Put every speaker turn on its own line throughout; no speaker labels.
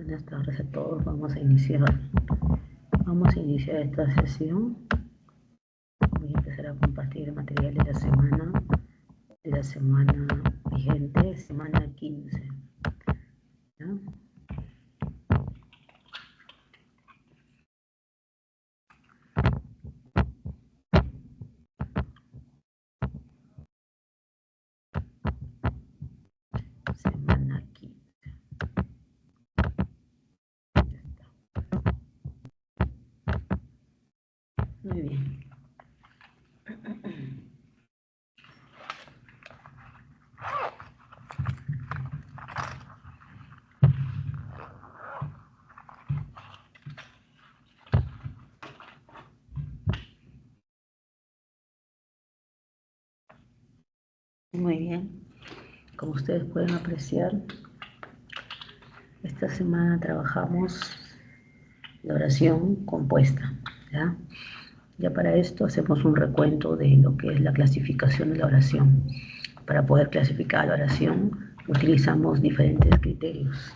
Buenas tardes a todos. Vamos a iniciar esta sesión. Voy a empezar a compartir el material de la semana vigente, semana 15. ¿Ya? Semana 15. Ya está. Muy bien. Muy bien. Como ustedes pueden apreciar, esta semana trabajamos la oración compuesta. ¿Ya? Ya para esto hacemos un recuento de lo que es la clasificación de la oración. Para poder clasificar la oración utilizamos diferentes criterios.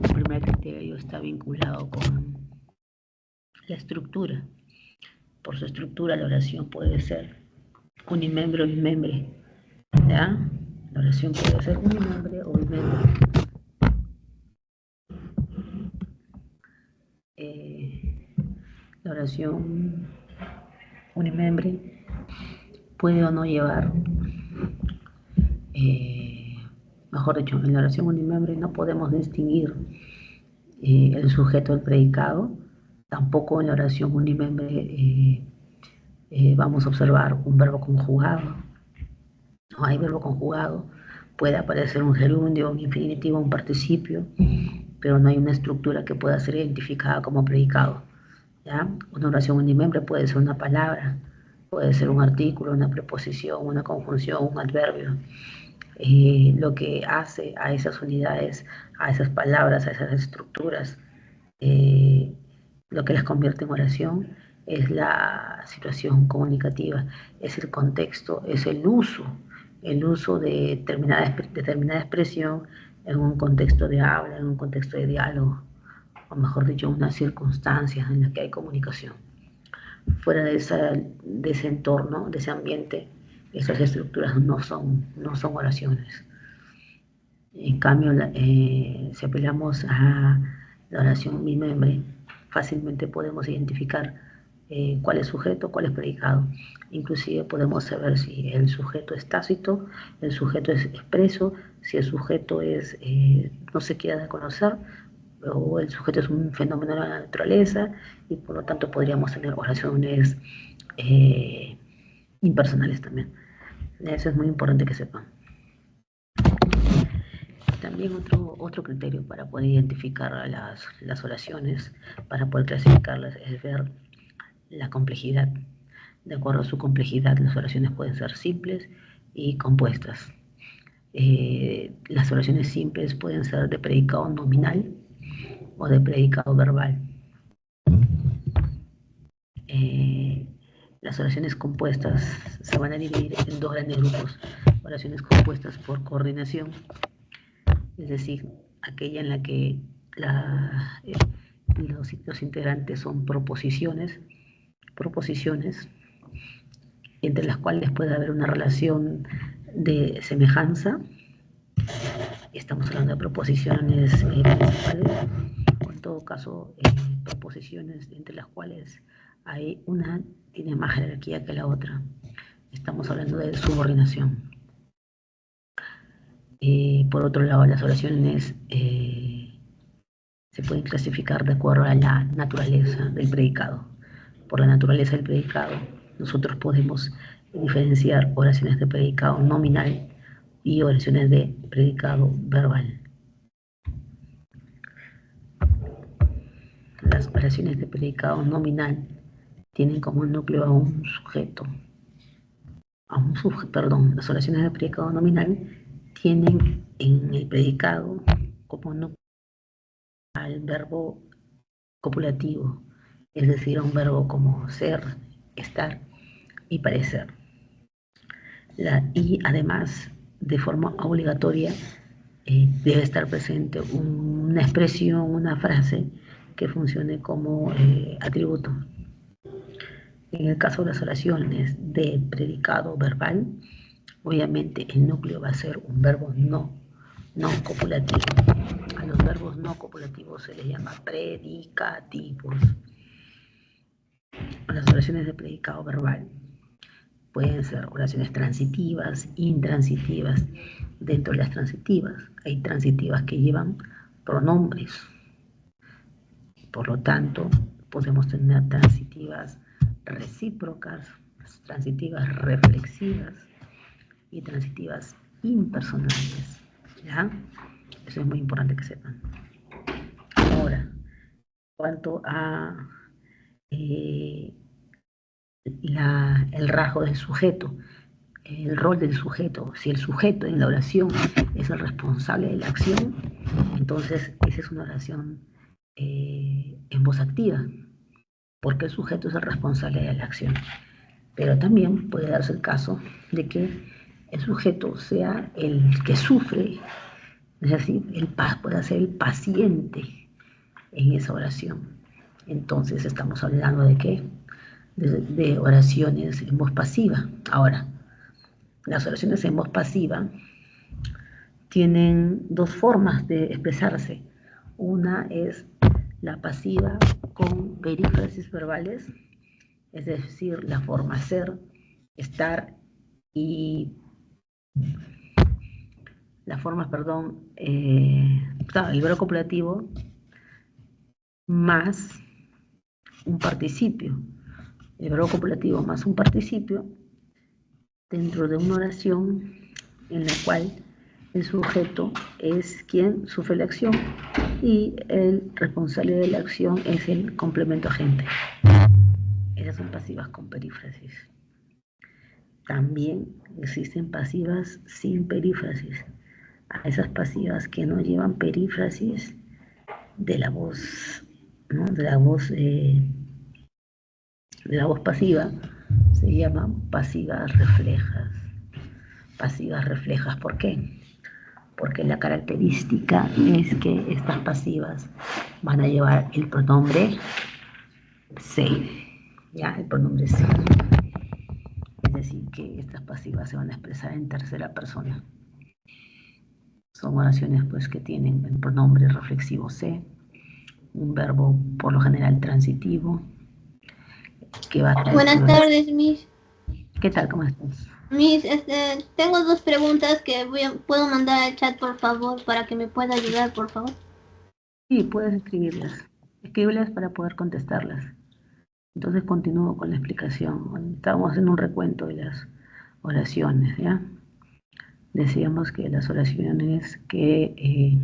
El primer criterio está vinculado con la estructura. Por su estructura la oración puede ser unimembre o bimembre. ¿Ya? La oración puede ser unimembre o bimembre. La oración unimembre puede o no llevar, mejor dicho, en la oración unimembre no podemos distinguir el sujeto del predicado. Tampoco en la oración unimembre vamos a observar un verbo conjugado. No hay verbo conjugado. Puede aparecer un gerundio, un infinitivo, un participio, pero no hay una estructura que pueda ser identificada como predicado. ¿Ya? Una oración unimembre puede ser una palabra, puede ser un artículo, una preposición, una conjunción, un adverbio. Lo que hace a esas unidades, a esas palabras, a esas estructuras, lo que las convierte en oración es la situación comunicativa, es el contexto, es el uso de determinada expresión en un contexto de habla, en un contexto de diálogo, o mejor dicho, unas circunstancias en las que hay comunicación. Fuera de ese entorno, de ese ambiente, esas estructuras no son oraciones. En cambio, si apelamos a la oración bimembre, fácilmente podemos identificar cuál es sujeto, cuál es predicado. Inclusive podemos saber si el sujeto es tácito, el sujeto es expreso, si el sujeto no se quiere dar a conocer, o el sujeto es un fenómeno de la naturaleza, y por lo tanto podríamos tener oraciones impersonales también. Eso es muy importante que sepan. También otro criterio para poder identificar las oraciones, para poder clasificarlas, es ver la complejidad. De acuerdo a su complejidad, las oraciones pueden ser simples y compuestas. Las oraciones simples pueden ser de predicado nominal o de predicado verbal. Las oraciones compuestas se van a dividir en dos grandes grupos: oraciones compuestas por coordinación, es decir, aquella en la que los integrantes son proposiciones, entre las cuales puede haber una relación de semejanza. Estamos hablando de proposiciones principales, o en todo caso proposiciones entre las cuales hay una tiene más jerarquía que la otra. Estamos hablando de subordinación. Por otro lado, las oraciones se pueden clasificar de acuerdo a la naturaleza del predicado. Por la naturaleza del predicado, nosotros podemos diferenciar oraciones de predicado nominal y oraciones de predicado verbal. Las oraciones de predicado nominal tienen como núcleo a un sujeto. Las oraciones de predicado nominal tienen en el predicado como núcleo al verbo copulativo, es decir, a un verbo como ser, estar y parecer. Y además, de forma obligatoria, debe estar presente una expresión, una frase que funcione como atributo. En el caso de las oraciones de predicado verbal, obviamente el núcleo va a ser un verbo no copulativo. A los verbos no copulativos se les llama predicativos. Las oraciones de predicado verbal pueden ser oraciones transitivas, intransitivas. Dentro de las transitivas hay transitivas que llevan pronombres. Por lo tanto, podemos tener transitivas recíprocas, transitivas reflexivas y transitivas impersonales. ¿Ya? Eso es muy importante que sepan. Ahora, cuanto a el rasgo del sujeto, el rol del sujeto, si el sujeto en la oración es el responsable de la acción, entonces esa es una oración en voz activa, porque el sujeto es el responsable de la acción. Pero también puede darse el caso de que el sujeto sea el que sufre, es decir, pueda ser el paciente en esa oración. Entonces estamos hablando de qué? De oraciones en voz pasiva. Ahora, las oraciones en voz pasiva tienen dos formas de expresarse. Una es la pasiva con perífrasis verbales, es decir, la forma ser, estar y la forma, el verbo copulativo más un participio. El verbo copulativo más un participio dentro de una oración en la cual el sujeto es quien sufre la acción y el responsable de la acción es el complemento agente. Esas son pasivas con perífrasis. También existen pasivas sin perífrasis. A esas pasivas que no llevan perífrasis de la voz, ¿no? de la voz pasiva, se llaman pasivas reflejas. Pasivas reflejas, ¿por qué? Porque la característica es que estas pasivas van a llevar el pronombre se, ¿ya? El pronombre se. Es decir, que estas pasivas se van a expresar en tercera persona. Son oraciones pues que tienen el pronombre reflexivo se, un verbo por lo general transitivo, que va a traer...
Buenas tardes, Miss.
¿Qué tal? ¿Cómo estás?
Miss, tengo dos preguntas que puedo mandar al chat, por favor, para que me pueda ayudar, por favor.
Sí, puedes escribirlas para poder contestarlas. Entonces continúo con la explicación. Estábamos haciendo un recuento de las oraciones, ¿ya? Decíamos que las oraciones que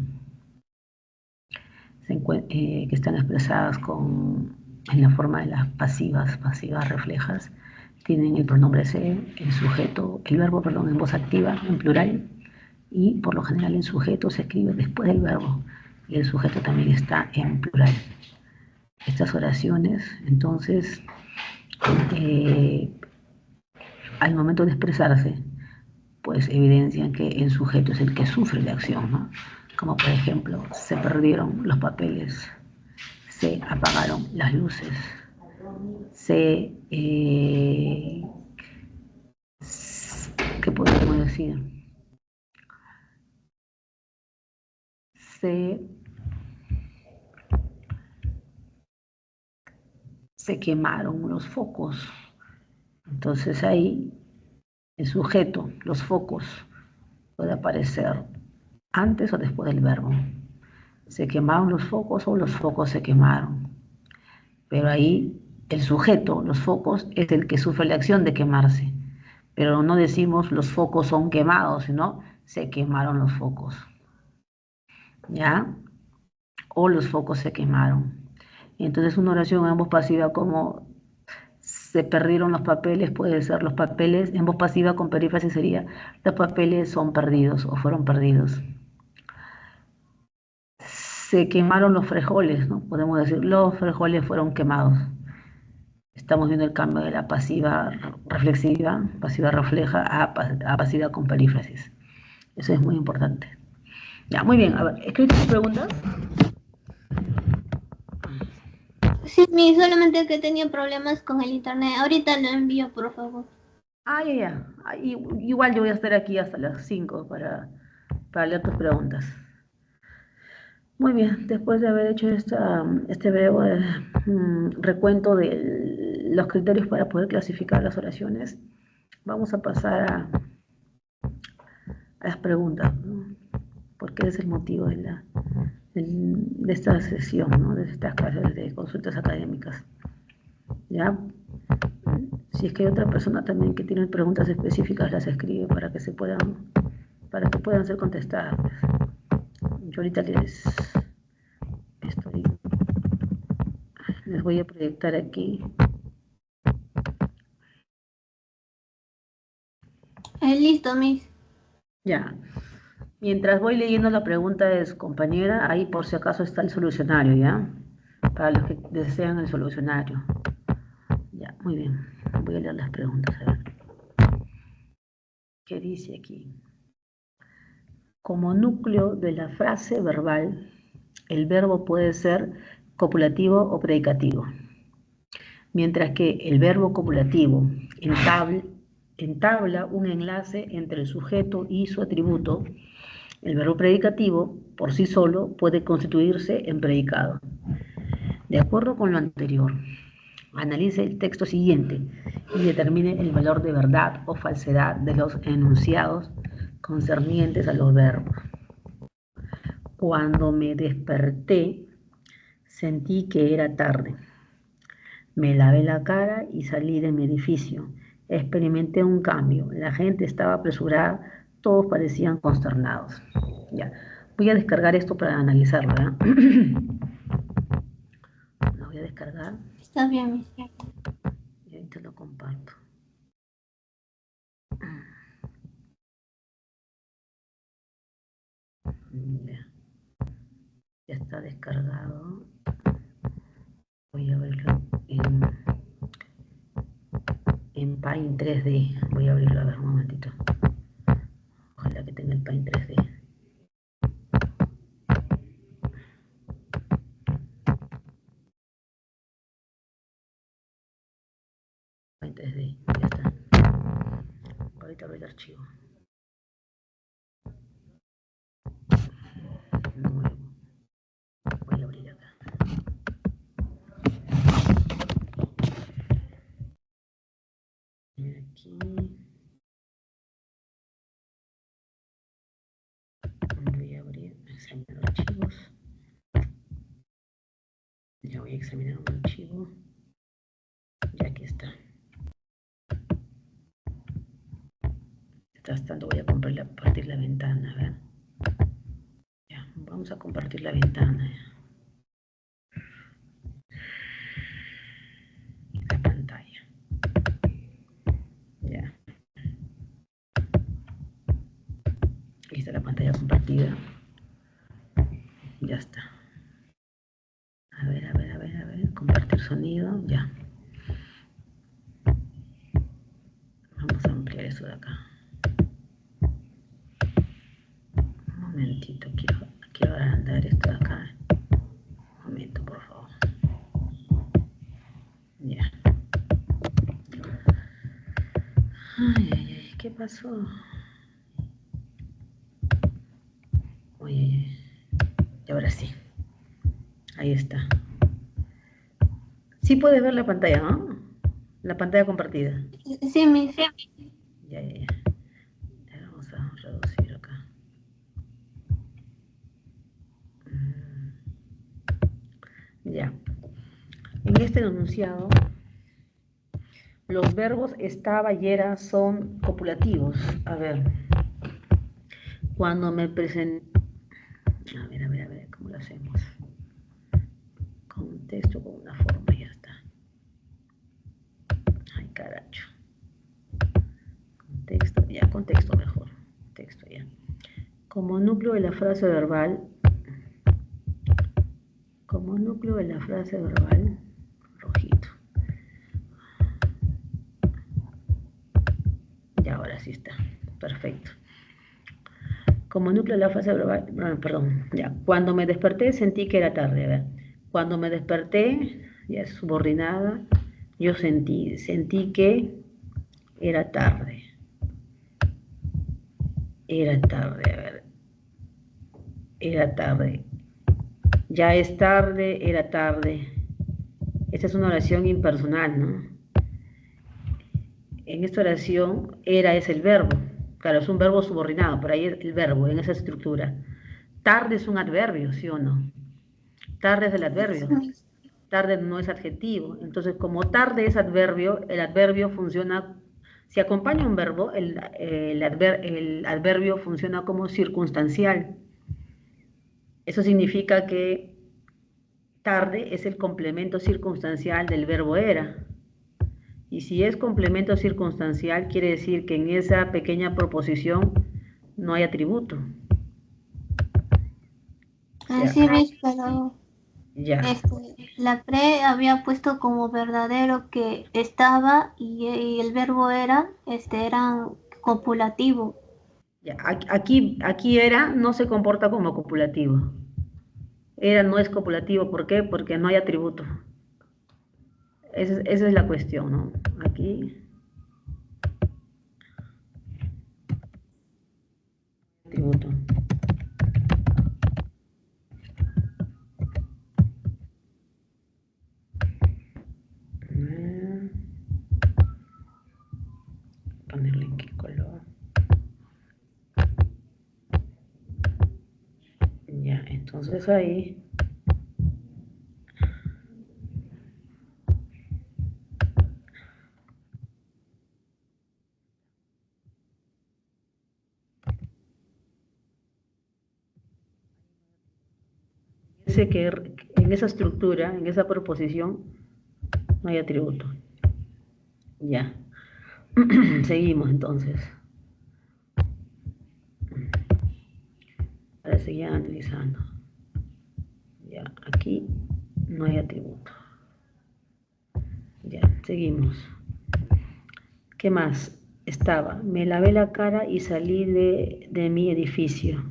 están expresadas en la forma de las pasivas reflejas, tienen el pronombre se, el verbo en voz activa, en plural, y por lo general el sujeto se escribe después del verbo, y el sujeto también está en plural. Estas oraciones, entonces, al momento de expresarse, pues evidencian que el sujeto es el que sufre la acción, ¿no? Como por ejemplo, se perdieron los papeles, se apagaron las luces, ¿qué podemos decir? Se quemaron los focos. Entonces ahí el sujeto, los focos, puede aparecer antes o después del verbo. Se quemaron los focos o los focos se quemaron. Pero ahí el sujeto, los focos, es el que sufre la acción de quemarse. Pero no decimos los focos son quemados, sino se quemaron los focos. ¿Ya? O los focos se quemaron. Entonces una oración en voz pasiva como se perdieron los papeles, puede ser los papeles, en voz pasiva con perífrasis sería los papeles son perdidos o fueron perdidos. Se quemaron los frijoles, ¿no? Podemos decir los frijoles fueron quemados. Estamos viendo el cambio de la pasiva reflexiva, pasiva refleja, a pasiva con perífrasis. Eso es muy importante. Ya, muy bien. A ver, ¿escribiste tus preguntas?
Sí, mi, solamente que tenía problemas con el internet. Ahorita lo envío, por favor.
Ah, ya, ya. Ah, igual yo voy a estar aquí hasta las 5 para leer tus preguntas. Muy bien, después de haber hecho este breve recuento de los criterios para poder clasificar las oraciones, vamos a pasar a las preguntas, ¿no? Porque es el motivo de esta sesión, ¿no? De estas clases de consultas académicas. ¿Ya? Si es que hay otra persona también que tiene preguntas específicas, las escribe para que puedan ser contestadas. Yo ahorita les voy a proyectar aquí.
Listo, mis.
Ya. Mientras voy leyendo la pregunta de su compañera, ahí por si acaso está el solucionario, ¿ya? Para los que desean el solucionario. Ya, muy bien. Voy a leer las preguntas, a ver. ¿Qué dice aquí? Como núcleo de la frase verbal, el verbo puede ser copulativo o predicativo, mientras que el verbo copulativo entabla un enlace entre el sujeto y su atributo. El verbo predicativo, por sí solo, puede constituirse en predicado. De acuerdo con lo anterior, analice el texto siguiente y determine el valor de verdad o falsedad de los enunciados concernientes a los verbos. Cuando me desperté, sentí que era tarde. Me lavé la cara y salí de mi edificio. Experimenté un cambio. La gente estaba apresurada, todos parecían consternados. Ya. Voy a descargar esto para analizarlo, ¿verdad? Lo voy a descargar
Está bien, mis.
y ahorita lo comparto. Ya, ya está descargado. Voy a abrirlo en Paint 3D. Voy a abrirlo, a ver un momentito. Ojalá que tenga el Paint 3D. Paint 3D, ya está. Ahorita abro el archivo. Nuevo. Voy a abrir acá. Aquí. Voy a abrir, examinar archivos. Ya voy a examinar un archivo. Ya aquí está. Mientras tanto voy a compartir la ventana, a ver. Ya, vamos a compartir la ventana. La pantalla. Ya. Aquí está la pantalla compartida. Ya está. A ver, a ver, a ver, a ver. Compartir sonido. Ya. Vamos a ampliar eso de acá. Un momentito. Quiero agrandar esto de acá. Un momento, por favor. Ya. Ay, ay, ay. ¿Qué pasó? Oye, y ahora sí. Ahí está. Sí puedes ver la pantalla, ¿no? La pantalla compartida.
Sí, mis.
Ya, ya, ya. Ya vamos a reducir acá. Ya. En este enunciado, los verbos estaba y era son copulativos. A ver. Cuando me presento... A ver, ¿cómo lo hacemos? Con un texto, con una forma, ya está. Ay, caracho. Contexto, ya, contexto mejor. Texto, ya. Como núcleo de la frase verbal, rojito. Y ahora sí está. Perfecto. Como núcleo de la fase verbal, perdón, ya. Cuando me desperté sentí que era tarde, a ver. Cuando me desperté, ya es subordinada, yo sentí que era tarde. Era tarde, a ver. Era tarde. Ya es tarde, era tarde. Esta es una oración impersonal, ¿no? En esta oración, era es el verbo. Claro, es un verbo subordinado, por ahí es el verbo, en esa estructura. Tarde es un adverbio, ¿sí o no? Tarde es el adverbio. Tarde no es adjetivo. Entonces, como tarde es adverbio, el adverbio funciona, si acompaña un verbo, el adverbio funciona como circunstancial. Eso significa que tarde es el complemento circunstancial del verbo era. Y si es complemento circunstancial, quiere decir que en esa pequeña proposición no hay atributo.
Así ves, pero
Ya.
la pre había puesto como verdadero que estaba y el verbo era, eran copulativo.
Ya. Aquí era no se comporta como copulativo. Era no es copulativo, ¿por qué? Porque no hay atributo. Esa es la cuestión, ¿no? Aquí, atributo. Ponerle en qué color. Ya, entonces ahí. Dice que en esa estructura, en esa proposición, no hay atributo. Ya. Seguimos entonces. Ahora seguir analizando. Ya, aquí no hay atributo. Ya, seguimos. ¿Qué más? Estaba, me lavé la cara y salí de mi edificio.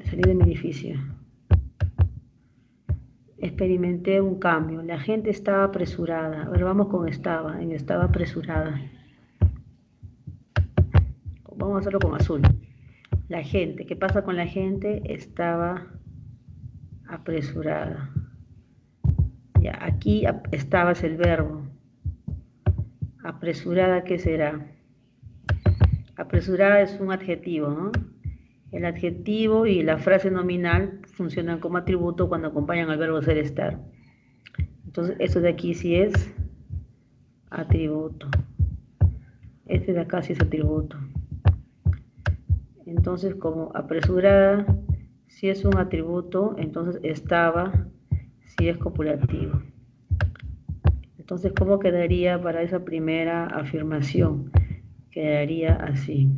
Salí de mi edificio. Experimenté un cambio. La gente estaba apresurada. A ver, vamos con estaba. En estaba apresurada. Vamos a hacerlo con azul. La gente. ¿Qué pasa con la gente? Estaba apresurada. Ya, aquí estaba es el verbo. Apresurada, ¿qué será? Apresurada es un adjetivo, ¿no? El adjetivo y la frase nominal funcionan como atributo cuando acompañan al verbo ser estar. Entonces, esto de aquí sí es atributo. Este de acá sí es atributo. Entonces, como apresurada, si es un atributo, entonces estaba, si es copulativo. Entonces, ¿cómo quedaría para esa primera afirmación? Quedaría así.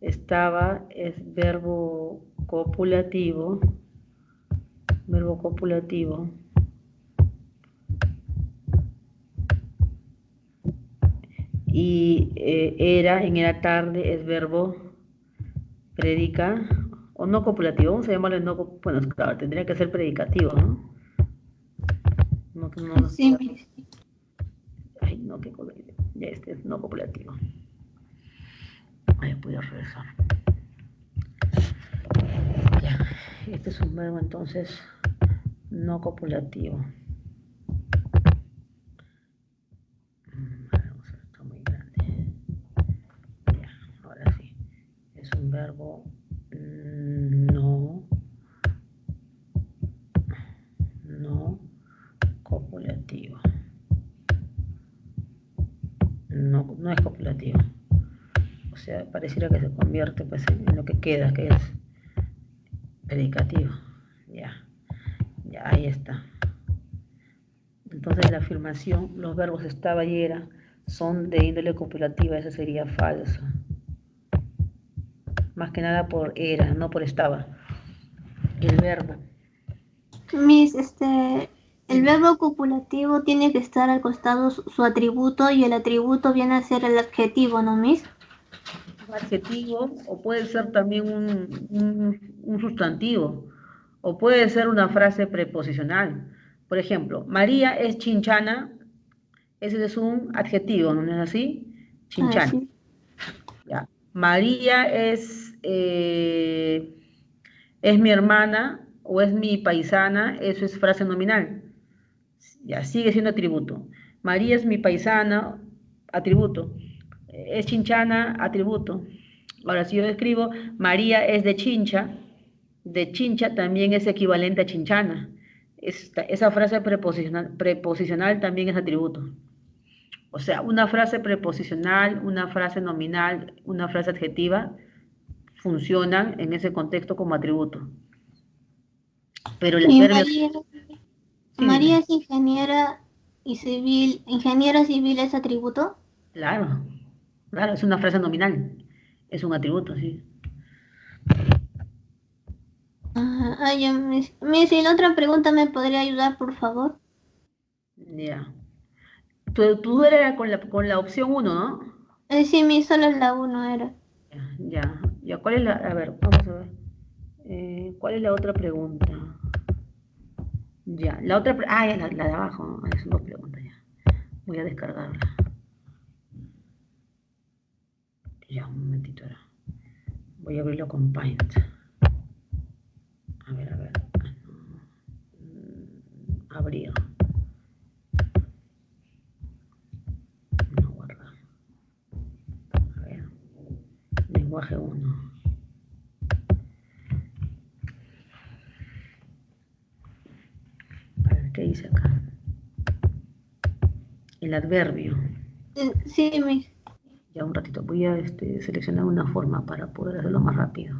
Estaba es verbo copulativo, y era, en era tarde, es verbo predica, o no copulativo, vamos a llamarlo no, bueno, claro, tendría que ser predicativo, ¿no?
Sí,
ay, no, qué cosa, ya este es no copulativo. Ahí voy a regresar. Ya, este es un verbo entonces no copulativo. Vamos a ver, está muy grande. Ya, ahora sí. Es un verbo no copulativo. No es copulativo. O sea, pareciera que se convierte pues en lo que queda, que es predicativo. Ya, ahí está. Entonces la afirmación, los verbos estaba y era, son de índole copulativa, eso sería falso. Más que nada por era, no por estaba. El verbo.
Miss, el verbo copulativo tiene que estar al costado su atributo y el atributo viene a ser el adjetivo, ¿no, Miss?
adjetivo o puede ser también un sustantivo o puede ser una frase preposicional. Por ejemplo, María es chinchana, ese es un adjetivo, ¿no es así?
Ah,
Chinchana.
sí.
Ya. María es mi hermana o es mi paisana, eso es frase nominal. Ya, sigue siendo atributo. María es mi paisana, atributo. Es chinchana, atributo. Ahora, si yo escribo María es de Chincha también es equivalente a chinchana. Esa frase preposicional también es atributo. O sea, una frase preposicional, una frase nominal, una frase adjetiva funcionan en ese contexto como atributo. Pero el
Y
adverbio, sí,
María
dime.
es ingeniera civil es atributo.
Claro, claro, es una frase nominal. Es un atributo, sí.
Ah, ay, si la otra pregunta me podría ayudar, por favor.
Ya. Tu era con la opción uno, ¿no?
Sí, mi solo la uno era.
Ya, ya. ¿Cuál es la? A ver, vamos a ver. ¿Cuál es la otra pregunta? Ya, ya, la de abajo, ¿no? Son dos preguntas ya. Voy a descargarla. Ya, un momentito ahora. Voy a abrirlo con Paint. A ver, a ver. Abrir. No guardar. A ver. Lenguaje uno. A ver, ¿qué dice acá? El adverbio.
Sí, mi.
Ya un ratito. Voy a seleccionar una forma para poder hacerlo más rápido.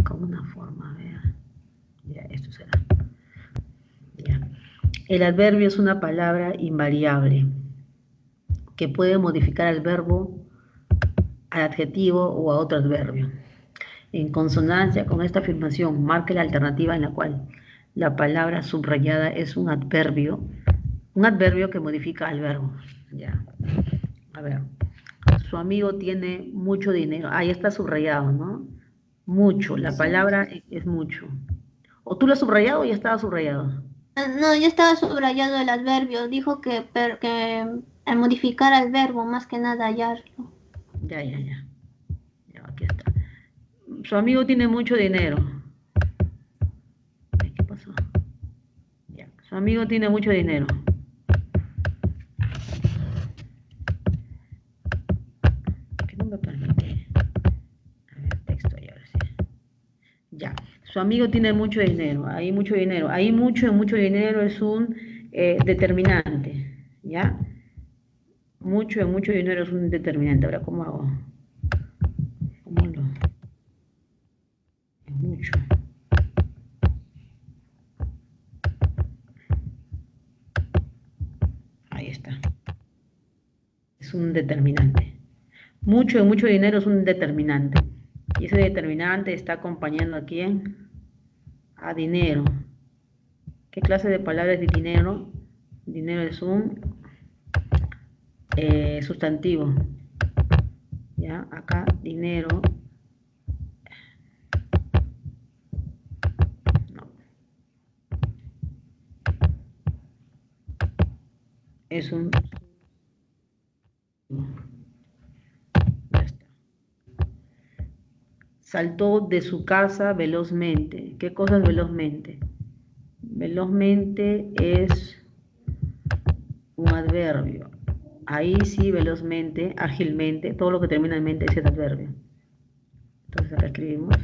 Con una forma, a ver. Ya, esto será. Ya. El adverbio es una palabra invariable que puede modificar al verbo, al adjetivo o a otro adverbio. En consonancia con esta afirmación, marque la alternativa en la cual la palabra subrayada es un adverbio que modifica al verbo. Ya. A ver. Su amigo tiene mucho dinero. Ahí está subrayado, ¿no? Mucho. La
Sí.
palabra es mucho. ¿O tú lo has subrayado o ya estaba subrayado?
No, ya estaba subrayado el adverbio. Dijo que al modificar al verbo, más que nada hallarlo.
Ya, ya, ya. Ya, aquí está. Su amigo tiene mucho dinero. Ay, ¿qué pasó? Ya. Su amigo tiene mucho dinero. ¿Qué no me permite? A ver, texto ya, ahora sí. Ya. Su amigo tiene mucho dinero. Hay mucho dinero. Hay mucho en mucho dinero es un determinante. ¿Ya? Mucho en mucho dinero es un determinante. Ahora, ¿cómo hago? ¿Cómo lo? Es mucho. Ahí está. Es un determinante. Mucho en mucho dinero es un determinante. Y ese determinante está acompañando a quién? A dinero. ¿Qué clase de palabra es de dinero? Dinero es un sustantivo. ¿Ya? Acá, dinero. No. Es un... Ya está. Saltó de su casa velozmente. ¿Qué cosa es velozmente? Velozmente es un adverbio. Ahí sí, velozmente, ágilmente, todo lo que termina en mente es el adverbio. Entonces acá escribimos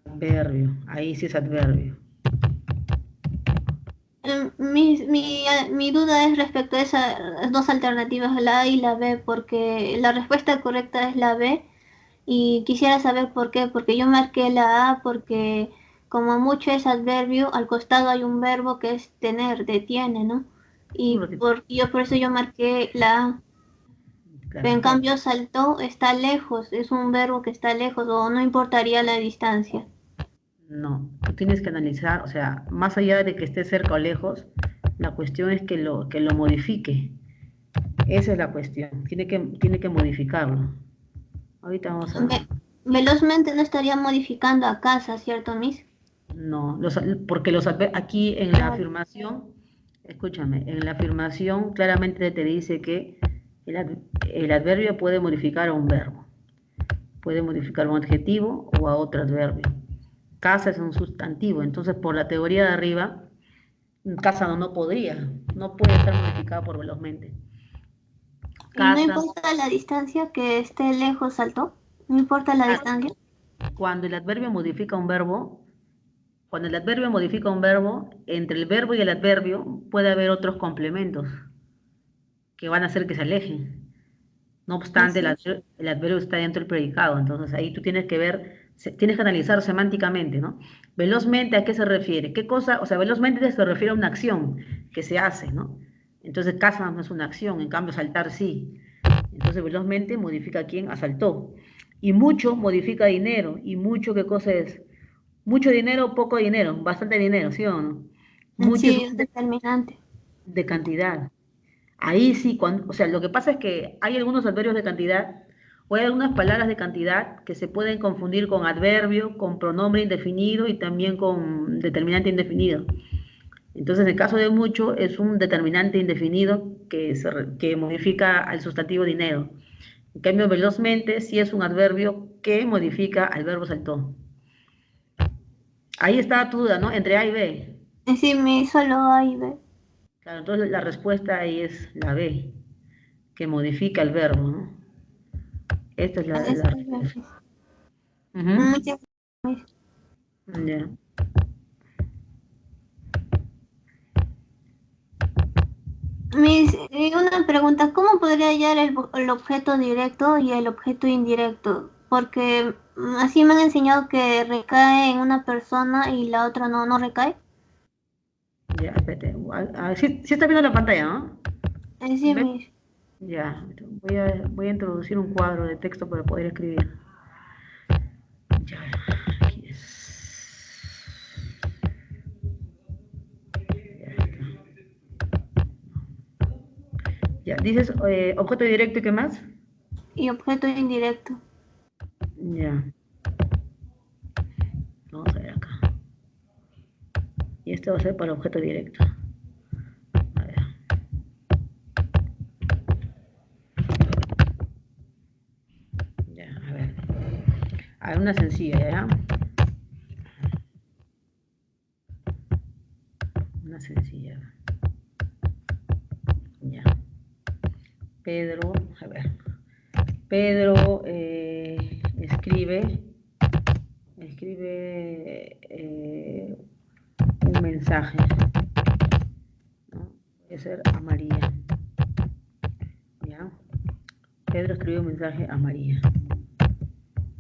adverbio. Ahí sí es adverbio.
Mi duda es respecto a esas dos alternativas, la A y la B, porque la respuesta correcta es la B y quisiera saber por qué, porque yo marqué la A porque como mucho es adverbio, al costado hay un verbo que es tener, detiene, ¿no?
Un
Y
ratito.
por eso yo marqué la A. Pero
Claro,
en
claro.
cambio saltó, está lejos, es un verbo que está lejos o no importaría la distancia.
No, tú tienes que analizar, o sea, más allá de que esté cerca o lejos, la cuestión es que lo modifique. Esa es la cuestión. Tiene que modificarlo. Ahorita vamos a...
Velozmente no estaría modificando a casa, ¿cierto, Miss?
No, porque aquí en la afirmación, escúchame, en la afirmación claramente te dice que el adverbio puede modificar a un verbo, puede modificar a un adjetivo o a otro adverbio. Casa es un sustantivo, entonces por la teoría de arriba, casa no podría, no puede estar modificada por velozmente.
Y no
Casa,
importa la distancia que esté lejos, alto, no importa la distancia.
cuando el adverbio modifica un verbo, cuando el adverbio modifica un verbo, entre el verbo y el adverbio puede haber otros complementos que van a hacer que se alejen. No obstante, el adverbio está dentro del predicado, entonces ahí tú tienes que ver, tienes que analizar semánticamente, ¿no? Velozmente, ¿a qué se refiere? ¿Qué cosa? O sea, velozmente se refiere a una acción que se hace, ¿no? Entonces, casa no es una acción, en cambio, saltar sí. Entonces, velozmente modifica a quién asaltó. Y mucho modifica dinero. ¿Y mucho qué cosa es? Mucho dinero, poco dinero, bastante dinero, ¿sí o no? Mucho
Sí, es determinante.
de cantidad. Ahí sí, o sea, lo que pasa es que hay algunos adverbios de cantidad o hay algunas palabras de cantidad que se pueden confundir con adverbio, con pronombre indefinido y también con determinante indefinido. Entonces, en el caso de mucho, es un determinante indefinido que modifica al sustantivo dinero. En cambio, velozmente sí es un adverbio que modifica al verbo saltó. Ahí está tu duda, ¿no? Entre A y B.
Sí, mi solo A y B.
Claro, entonces la respuesta ahí es la B, que modifica el verbo, ¿no? Esta es la respuesta.
Muchas gracias.
Ya.
Una pregunta, ¿cómo podría hallar el objeto directo y el objeto indirecto? Porque así me han enseñado que recae en una persona y la otra no recae.
Ya, espérate. Sí, sí está viendo la pantalla, ¿no?
Sí,
¿Ves? Ya, voy a introducir un cuadro de texto para poder escribir. Ya, aquí es. Ya, dices objeto directo y qué más.
y objeto indirecto.
Ya, vamos a ver acá. Y esto va a ser para objeto directo. A ver. Ya, a ver. A ver, una sencilla, ¿ya? Una sencilla. Ya. Pedro, a ver. Pedro escribe un mensaje, ¿no? Puede ser a María, ¿ya? Pedro escribe un mensaje a María,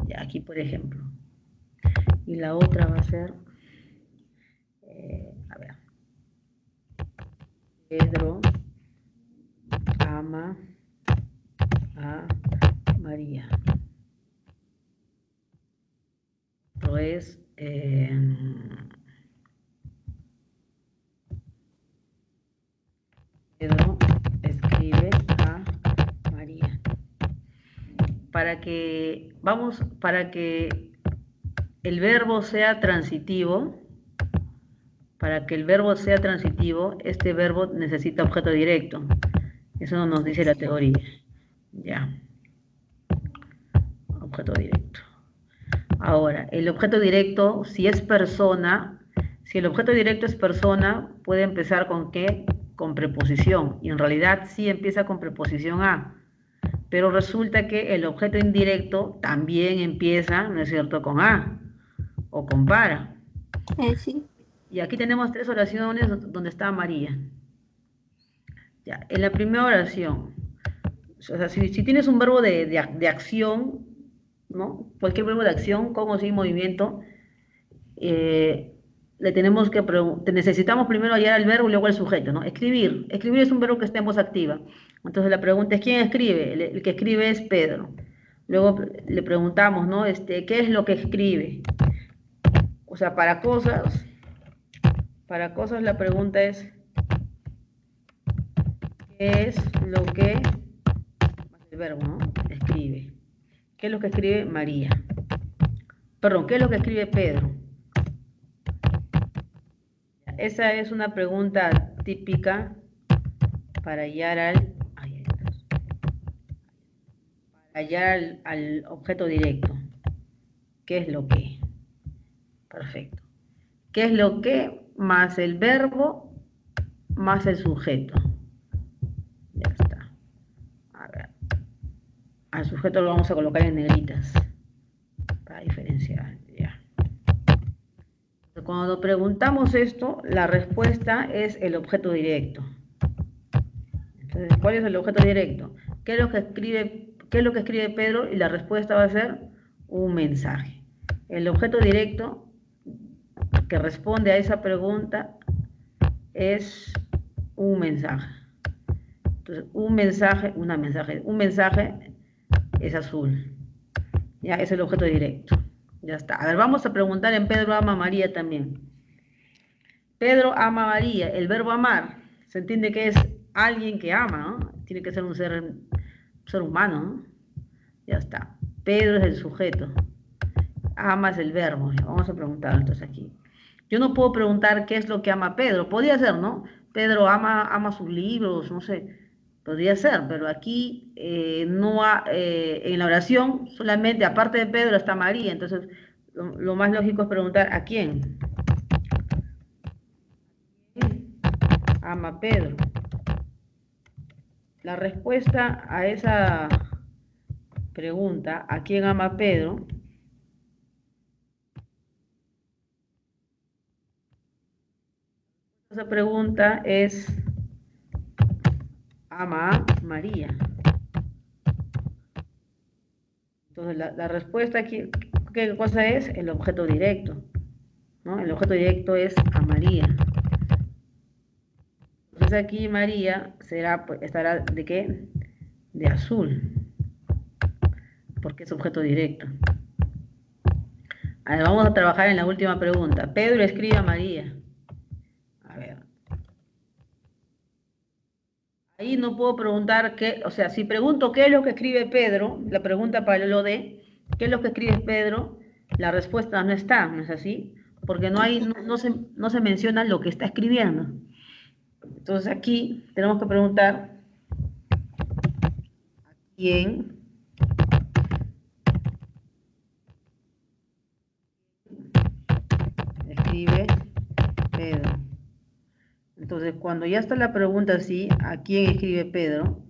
ya, aquí por ejemplo. Y la otra va a ser, a ver, Pedro ama a María. Esto es, Pedro escribe a María. Para que el verbo sea transitivo, este verbo necesita objeto directo. Eso nos dice la teoría. Ya, objeto directo. Ahora, el objeto directo, si es persona, si el objeto directo es persona, puede empezar con ¿qué? Con preposición. Y en realidad sí empieza con preposición a. Pero resulta que el objeto indirecto también empieza, ¿no es cierto?, con a o con para.
Sí.
Y aquí tenemos 3 oraciones donde está María. Ya, en la primera oración, o sea, si tienes un verbo de acción, ¿no? Cualquier verbo de acción con o sin movimiento, eh, necesitamos primero hallar el verbo y luego el sujeto, ¿no? Escribir. Escribir es un verbo que está en voz activa. Entonces la pregunta es, ¿quién escribe? El que escribe es Pedro. Luego le preguntamos, ¿no? ¿Qué es lo que escribe? O sea, para cosas la pregunta es, es lo que, el verbo, ¿no? Escribe. ¿Qué es lo que escribe María? Perdón, ¿qué es lo que escribe Pedro? Esa es una pregunta típica para hallar al objeto directo. ¿Qué es lo que? Perfecto. ¿Qué es lo que más el verbo más el sujeto? Ya está. A ver. Al sujeto lo vamos a colocar en negritas para diferenciar. Ya. Cuando preguntamos esto, la respuesta es el objeto directo. Entonces, ¿cuál es el objeto directo? ¿Qué es lo que escribe Pedro? Y la respuesta va a ser un mensaje. El objeto directo que responde a esa pregunta es un mensaje. Entonces, un mensaje es azul. Ya, es el objeto directo. Ya está. A ver, vamos a preguntar en Pedro ama a María también. Pedro ama a María. El verbo amar, se entiende que es alguien que ama, ¿no? Tiene que ser un ser humano, ¿no? Ya está. Pedro es el sujeto. Ama es el verbo. Vamos a preguntar entonces aquí. Yo no puedo preguntar qué es lo que ama Pedro. Podría ser, ¿no? Pedro ama sus libros, no sé. Podría ser, pero aquí no en la oración solamente, aparte de Pedro, está María. Entonces, lo más lógico es preguntar ¿a quién? Ama Pedro. La respuesta a esa pregunta, ¿a quién ama Pedro? Esa pregunta es ama a María. Entonces, la respuesta aquí, ¿qué cosa es? El objeto directo, ¿no? El objeto directo es a María. Entonces aquí María estará ¿de qué? De azul, porque es objeto directo. A ver, vamos a trabajar en la última pregunta. Pedro escribe a María. A ver. Ahí no puedo preguntar qué, o sea, si pregunto qué es lo que escribe Pedro, la pregunta para lo de qué es lo que escribe Pedro, la respuesta no está, ¿no es así? Porque no se menciona lo que está escribiendo. Entonces aquí tenemos que preguntar quién escribe Pedro. Entonces, cuando ya está la pregunta así, ¿a quién escribe Pedro?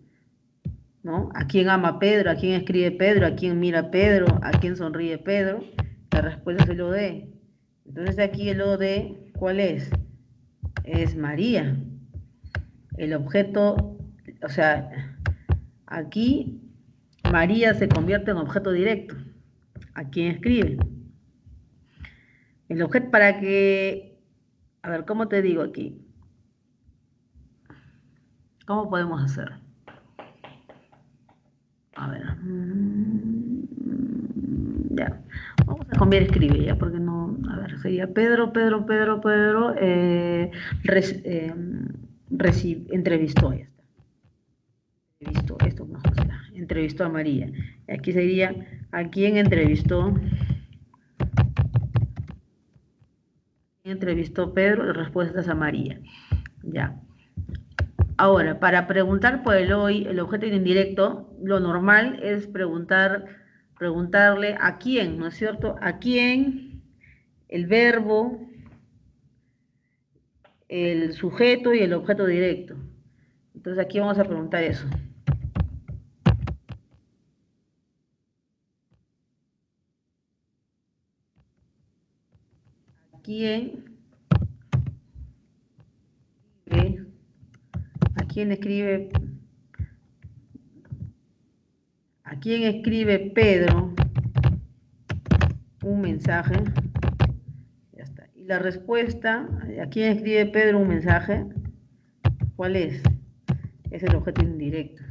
¿No? ¿A quién ama Pedro? ¿A quién escribe Pedro? ¿A quién mira Pedro? ¿A quién sonríe Pedro? La respuesta es el OD. Entonces aquí el OD, ¿cuál es? Es María. El objeto, o sea, aquí María se convierte en objeto directo. ¿A quién escribe? El objeto para que, a ver, ¿cómo te digo aquí? ¿Cómo podemos hacer? A ver. Ya. Vamos a cambiar escribe ya, porque no. A ver, sería Pedro. Entrevistó, ya está. Esto mejor será. Entrevistó a María. Y aquí sería, ¿a quién entrevistó? ¿Quién entrevistó Pedro? La respuesta es a María. Ya. Ahora, para preguntar por el hoy, el objeto indirecto, lo normal es preguntarle a quién, ¿no es cierto? ¿A quién? El verbo, el sujeto y el objeto directo. Entonces aquí vamos a preguntar eso. ¿A quién? ¿A quién escribe? ¿A quién escribe Pedro un mensaje? Ya está. Y la respuesta, ¿a quién escribe Pedro un mensaje? ¿Cuál es? Es el objeto indirecto.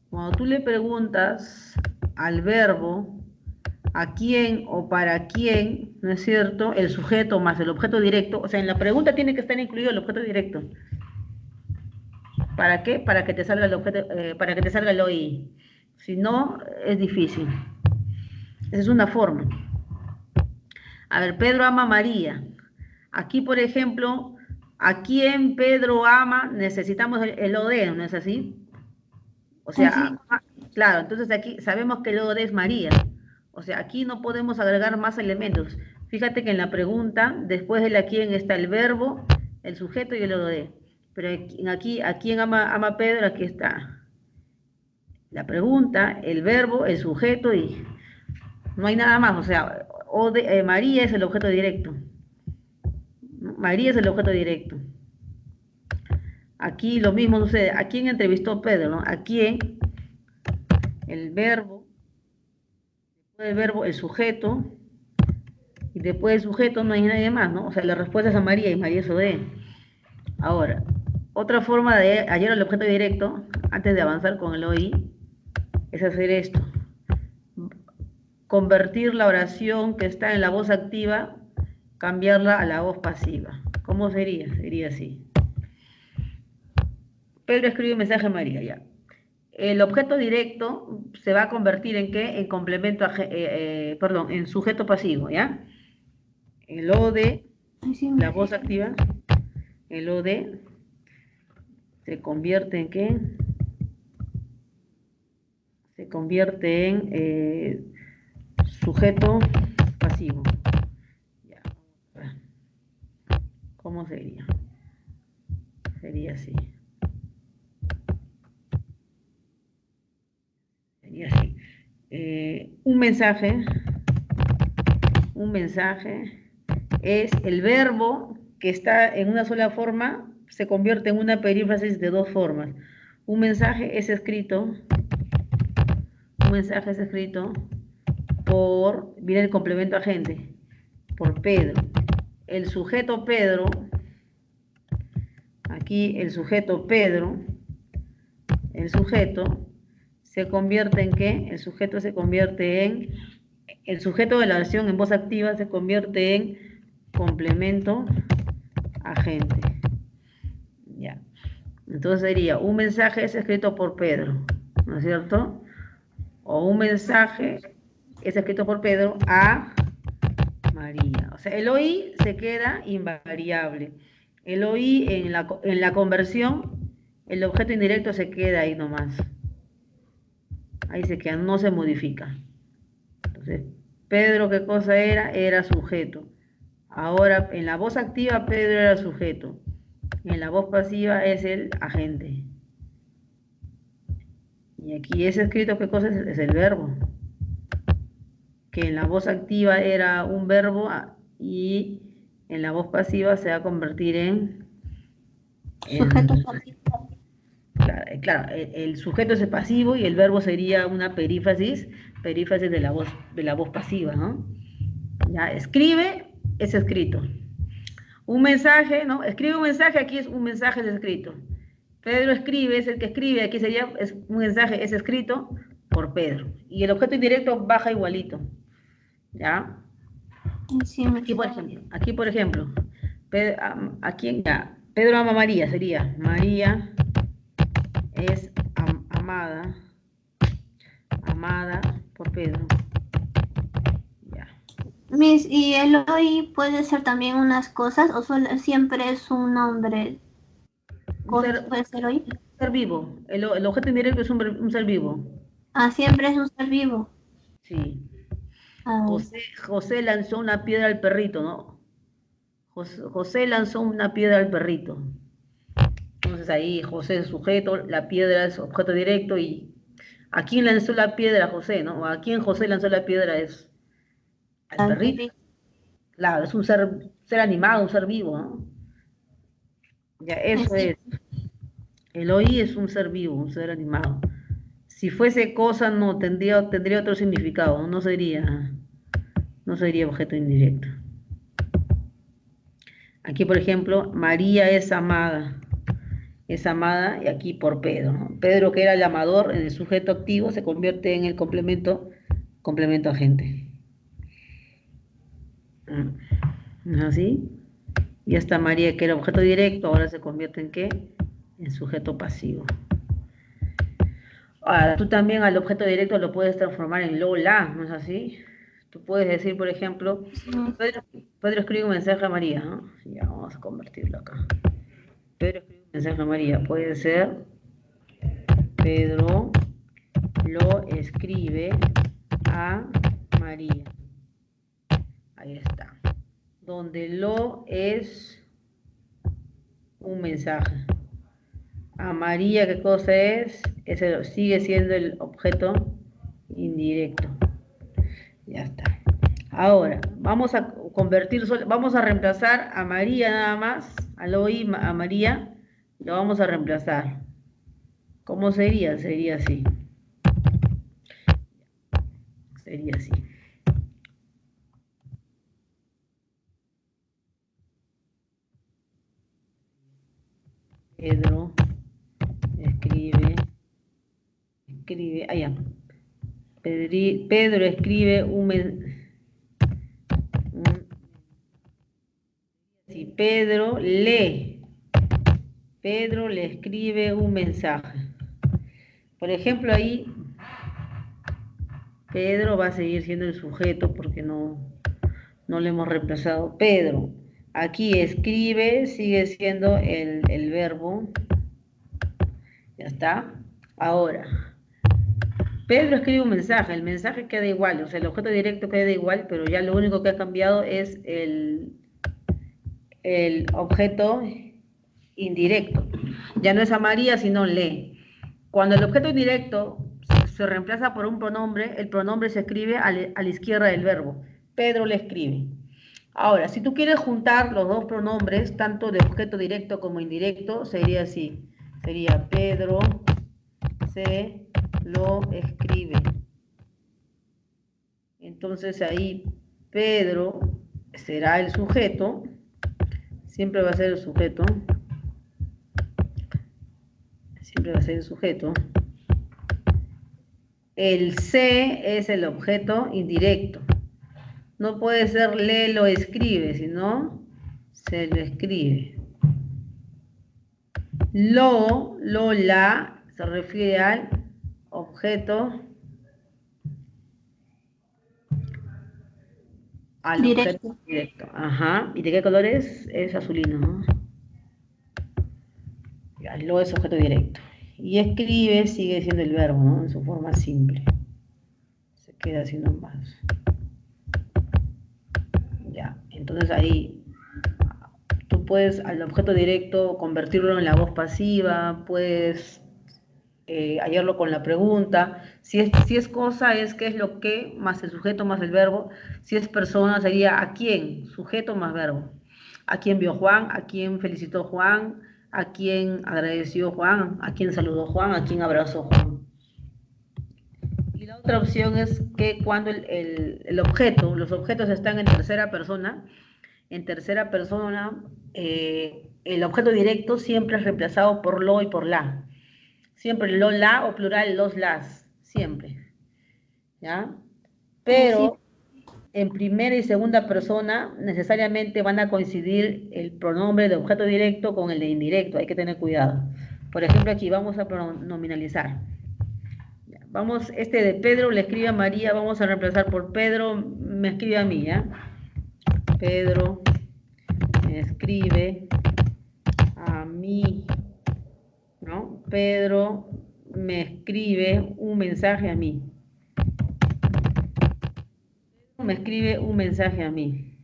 Cuando tú le preguntas al verbo a quién o para quién, ¿no es cierto? El sujeto más el objeto directo, o sea, en la pregunta tiene que estar incluido el objeto directo. ¿Para qué? Para que te salga el objeto, para que te salga el OI. Si no, es difícil. Esa es una forma. A ver, Pedro ama a María. Aquí, por ejemplo, ¿a quién Pedro ama? Necesitamos el OD, ¿no es así? O
Así.
sea, claro, entonces aquí sabemos que el OD es María. O sea, aquí no podemos agregar más elementos. Fíjate que en la pregunta, después de la quién está el verbo, el sujeto y el OD. Pero aquí, ¿a quién ama Pedro? Aquí está la pregunta, el verbo, el sujeto y no hay nada más. O sea, María es el objeto directo. María es el objeto directo. Aquí lo mismo sucede. ¿A quién entrevistó Pedro? ¿No? ¿A quién? El verbo, después del verbo, el sujeto, y después del sujeto no hay nadie más, ¿no? O sea, la respuesta es a María y María es OD. Ahora, otra forma de hallar el objeto directo, antes de avanzar con el OI, es hacer esto. Convertir la oración que está en la voz activa, cambiarla a la voz pasiva. ¿Cómo sería? Sería así. Pedro escribe un mensaje a María, ya. El objeto directo se va a convertir en ¿qué? En complemento, perdón, en sujeto pasivo, ¿ya? El OD, la voz activa, el OD se convierte en ¿qué? Se convierte en sujeto pasivo. Ya. ¿Cómo sería? Sería así. Sería así. Un mensaje es el verbo que está en una sola forma, se convierte en una perífrasis de dos formas. Un mensaje es escrito por, viene el complemento agente, por Pedro. El sujeto Pedro, aquí el sujeto Pedro, el sujeto se convierte en ¿qué? El sujeto se convierte en, el sujeto de la oración en voz activa se convierte en complemento agente. Ya. Entonces sería, un mensaje es escrito por Pedro, ¿no es cierto? O un mensaje es escrito por Pedro a María. O sea, el OI se queda invariable. El OI en la conversión, el objeto indirecto se queda ahí nomás. Ahí se queda, no se modifica. Entonces, Pedro, ¿qué cosa era? Era sujeto. Ahora, en la voz activa, Pedro era sujeto. En la voz pasiva es el agente. Y aquí es escrito, ¿qué cosa es? Es el verbo. Que en la voz activa era un verbo y en la voz pasiva se va a convertir en
Sujeto pasivo.
Claro, el sujeto es el pasivo y el verbo sería una perífrasis de la voz pasiva, ¿no? Ya, escribe es escrito. Un mensaje, ¿no? Escribe un mensaje, aquí es un mensaje es escrito. Pedro escribe, es el que escribe, aquí sería un mensaje es escrito por Pedro. Y el objeto indirecto baja igualito. ¿Ya?
Sí,
Aquí por ejemplo, aquí ya, Pedro ama a María, sería María es amada por Pedro. Ya.
Miss, ¿y el hoy puede ser también unas cosas o solo, siempre es un nombre?
Un
¿Cosas
ser,
puede ser hoy?
un ser vivo. El objeto indirecto es un ser vivo.
Ah, siempre es un ser vivo.
Sí.
Ah,
José lanzó una piedra al perrito, ¿no? José lanzó una piedra al perrito. Entonces ahí José es sujeto, la piedra es objeto directo y ¿a quién lanzó la piedra José, no? ¿O a quién José lanzó la piedra es al
al
perrito?
perrito.
Claro, es un ser animado, un ser vivo, ¿no? Ya, eso
Sí.
es. El OI es un ser vivo, un ser animado. Si fuese cosa, no, tendría otro significado, ¿no? No sería objeto indirecto. Aquí, por ejemplo, María es amada y aquí por Pedro, ¿no? Pedro, que era el amador, en el sujeto activo, se convierte en el complemento agente. ¿No es así? Y esta María, que era objeto directo, ahora se convierte en ¿qué? en sujeto pasivo. Ahora, tú también al objeto directo lo puedes transformar en lo, la, ¿no es así? Tú puedes decir, por ejemplo,
Sí.
Pedro escribe un mensaje a María, ¿no? Ya, vamos a convertirlo acá. Pedro escribe un mensaje a María, puede ser Pedro lo escribe a María. Ahí está. Donde lo es un mensaje. A María, ¿qué cosa es? Ese sigue siendo el objeto indirecto. Ya está. Ahora, vamos a convertir, vamos a reemplazar a María nada más, al OI a María, lo vamos a reemplazar. ¿Cómo sería? Sería así. Sería así. Pedro escribe, allá. Pedro escribe si Pedro lee, Pedro le escribe un mensaje. Por ejemplo, ahí Pedro va a seguir siendo el sujeto porque no le hemos reemplazado. Pedro, aquí escribe, sigue siendo el verbo. Ya está. Ahora, Pedro escribe un mensaje, el mensaje queda igual, o sea, el objeto directo queda igual, pero ya lo único que ha cambiado es el objeto indirecto. Ya no es a María, sino le. Cuando el objeto indirecto se reemplaza por un pronombre, el pronombre se escribe a la izquierda del verbo. Pedro le escribe. Ahora, si tú quieres juntar los dos pronombres, tanto de objeto directo como indirecto, sería así. Sería Pedro se lo escribe. Entonces ahí Pedro será el sujeto, siempre va a ser el sujeto, siempre va a ser el sujeto. El se es el objeto indirecto. No puede ser le lo escribe, sino se lo escribe. La se refiere al objeto
Directo.
directo. Ajá. ¿Y de qué color es? Es azulino, ¿no? Ya, lo es objeto directo. Y escribe sigue siendo el verbo, ¿no? En su forma simple. Se queda así nomás. Ya, entonces ahí tú puedes al objeto directo convertirlo en la voz pasiva, puedes hallarlo con la pregunta. Si es cosa, es qué es lo que, más el sujeto, más el verbo. Si es persona, sería a quién, sujeto más verbo. A quién vio Juan, a quién felicitó Juan, a quién agradeció Juan, a quién saludó Juan, a quién abrazó Juan. Y la otra opción es que cuando el objeto, los objetos están en tercera persona, el objeto directo siempre es reemplazado por lo y por la. Siempre lo, la o plural, los, las, siempre. ¿Ya? Pero en primera y segunda persona necesariamente van a coincidir el pronombre de objeto directo con el de indirecto, hay que tener cuidado. Por ejemplo, aquí vamos a pronominalizar. Vamos, este de Pedro le escribe a María, vamos a reemplazar por Pedro, me escribe a mí, ¿ya? Pedro me escribe a mí, ¿no? Pedro me escribe un mensaje a mí. Me escribe un mensaje a mí.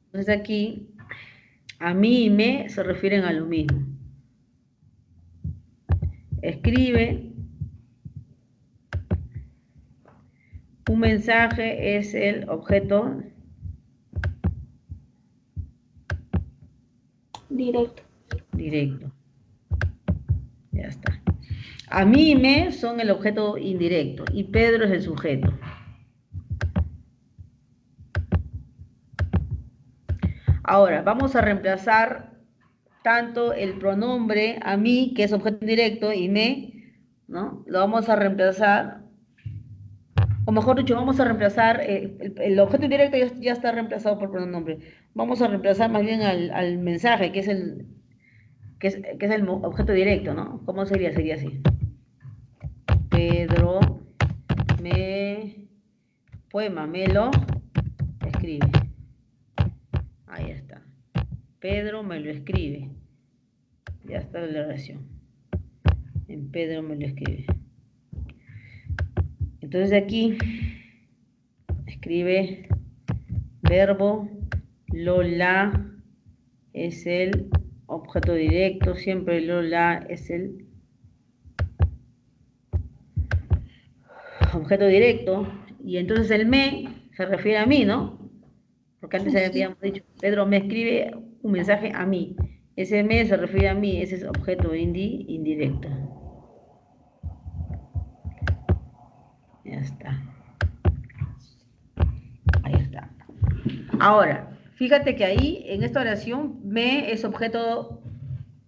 Entonces aquí, a mí y me se refieren a lo mismo. Escribe un mensaje es el objeto directo. Ya está. A mí y me son el objeto indirecto y Pedro es el sujeto. Ahora, vamos a reemplazar tanto el pronombre a mí, que es objeto indirecto, y me, ¿no? Lo vamos a reemplazar, o mejor dicho, vamos a reemplazar, el objeto indirecto ya está reemplazado por pronombre. Vamos a reemplazar más bien al mensaje, que es que es el objeto directo, ¿no? ¿Cómo sería? Sería así. Pedro me lo escribe. Ahí está. Pedro me lo escribe. Ya está la oración. En Pedro me lo escribe. Entonces aquí escribe verbo, la es el objeto directo, siempre la es el objeto directo, y entonces el me se refiere a mí, ¿no? Porque antes habíamos dicho, Pedro me escribe un mensaje a mí. Ese me se refiere a mí, ese es objeto indirecto. Ya está. Ahí está. Ahora, fíjate que ahí, en esta oración, me es objeto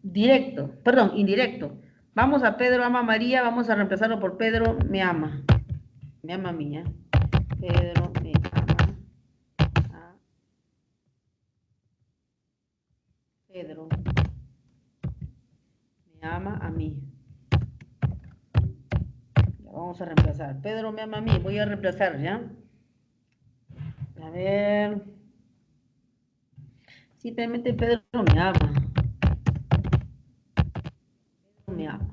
directo, perdón, indirecto. Vamos a Pedro ama a María, vamos a reemplazarlo por Pedro me ama. Me ama a mí, ¿eh? Pedro me ama a Pedro. Me ama a mí. Ya, vamos a reemplazar. Pedro me ama a mí. Voy a reemplazar, ¿ya? A ver. Simplemente Pedro me ama. Pedro me ama.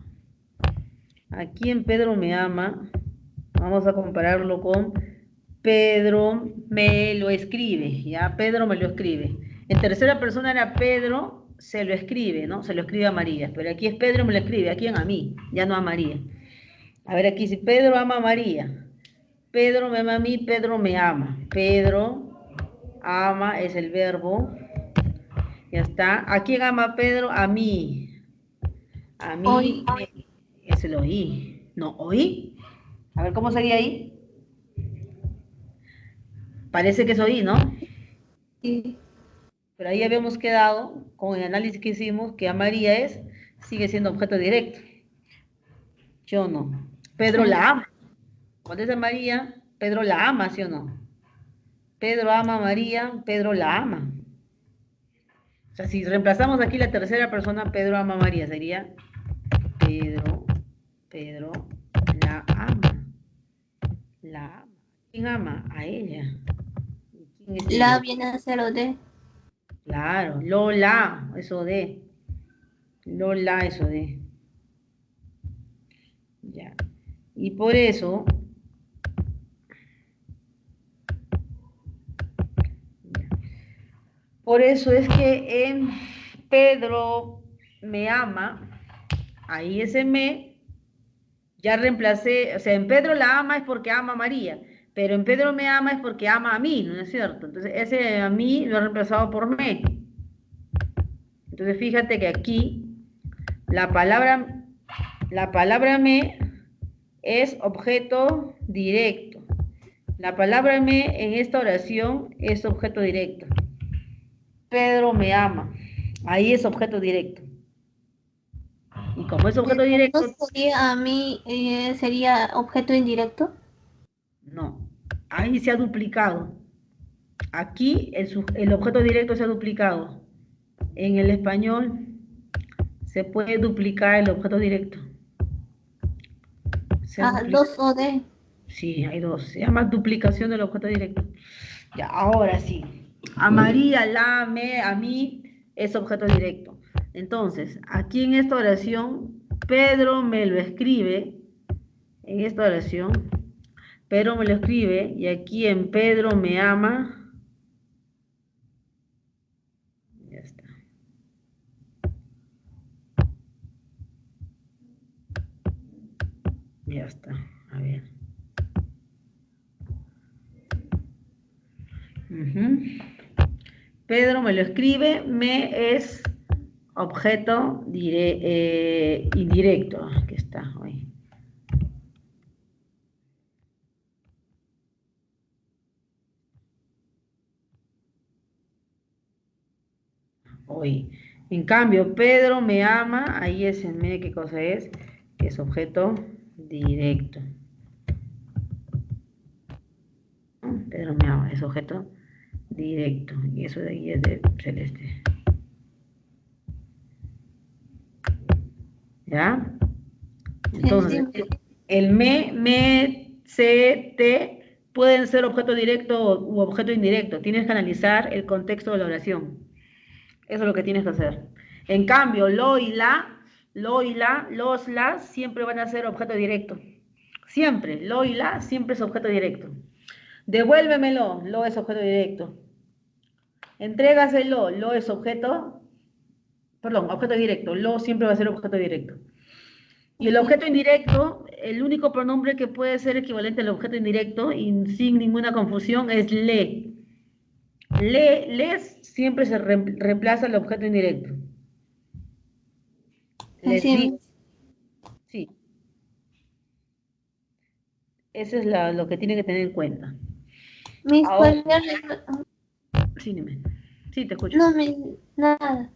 Aquí en Pedro me ama, vamos a compararlo con Pedro me lo escribe, ¿ya? Pedro me lo escribe. En tercera persona era Pedro se lo escribe, ¿no? Se lo escribe a María, pero aquí es Pedro me lo escribe. ¿A quién? A mí, ya no a María. A ver, aquí si Pedro ama a María, Pedro me ama a mí, Pedro me ama. Pedro ama es el verbo, ya está. ¿A quién ama Pedro? A mí. A mí es el oí. ¿No? ¿Oí? A ver, ¿cómo sería ahí? Parece que es oí, ¿no?
Sí.
Pero ahí habíamos quedado, con el análisis que hicimos, que a María sigue siendo objeto directo. Yo no. Pedro
Sí.
la ama. Cuando es a María, Pedro la ama, ¿sí o no? Pedro ama a María, Pedro la ama. O sea, si reemplazamos aquí la tercera persona, Pedro ama a María, sería Pedro la ama. La ama. ¿Quién ama? A ella. ¿Quién es
La
ella?
viene a ser de.
Claro, Lola, eso de. Lola, eso de. Ya. Y por eso, es que en Pedro me ama, ahí ese me, ya reemplacé, o sea, en Pedro la ama es porque ama a María, pero en Pedro me ama es porque ama a mí, ¿no es cierto? Entonces ese a mí lo he reemplazado por me. Entonces fíjate que aquí la palabra, la palabra me es objeto directo. La palabra me en esta oración es objeto directo. Pedro me ama. Ahí es objeto directo. Y como es objeto
¿No
directo,
sería a mí, sería objeto indirecto?
no. Ahí se ha duplicado. Aquí el objeto directo se ha duplicado. En el español se puede duplicar el objeto directo. Se ha
Ah,
duplicado.
dos o de.
Sí, hay dos. Se llama duplicación del objeto directo. Ya, ahora sí. A María, a mí es objeto directo. Entonces, aquí en esta oración, Pedro me lo escribe. En esta oración, Pedro me lo escribe. Y aquí en Pedro me ama. Ya está. Ya está. A ver. Pedro me lo escribe. Me es objeto indirecto. Aquí está. Hoy. Hoy. En cambio, Pedro me ama, ahí es en me, ¿qué cosa es? Que es objeto directo. ¿No? Pedro me ama, es objeto directo. Y eso de ahí es de celeste. ¿Ya?
Sí, sí.
Entonces, el se, te pueden ser objeto directo u objeto indirecto. Tienes que analizar el contexto de la oración. Eso es lo que tienes que hacer. En cambio, lo y la, los, las, siempre van a ser objeto directo. Siempre, lo y la, siempre es objeto directo. Devuélvemelo, lo es objeto directo. Entrégaselo, lo es objeto, perdón, objeto directo. Lo siempre va a ser objeto directo. Y el objeto indirecto, el único pronombre que puede ser equivalente al objeto indirecto y sin ninguna confusión es le. Les siempre se reemplaza el objeto indirecto. Les
Sí,
di, sí, eso es lo que tiene que tener en cuenta.
mis
Ahora,
ponerle,
sí, dime. Sí, te escucho.
no me, nada,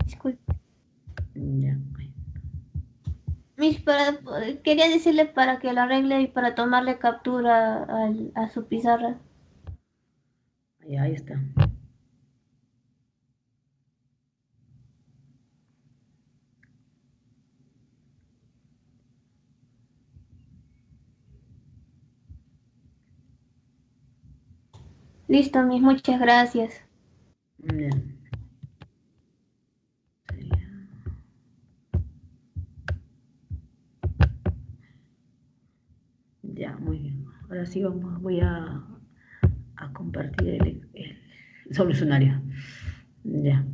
disculpe.
Ya,
Mis para, quería decirle para que lo arregle y para tomarle captura a su pizarra.
ahí está.
Listo, mis muchas gracias.
Ya, ya, muy bien. Ahora sí voy a compartir el solucionario. Ya.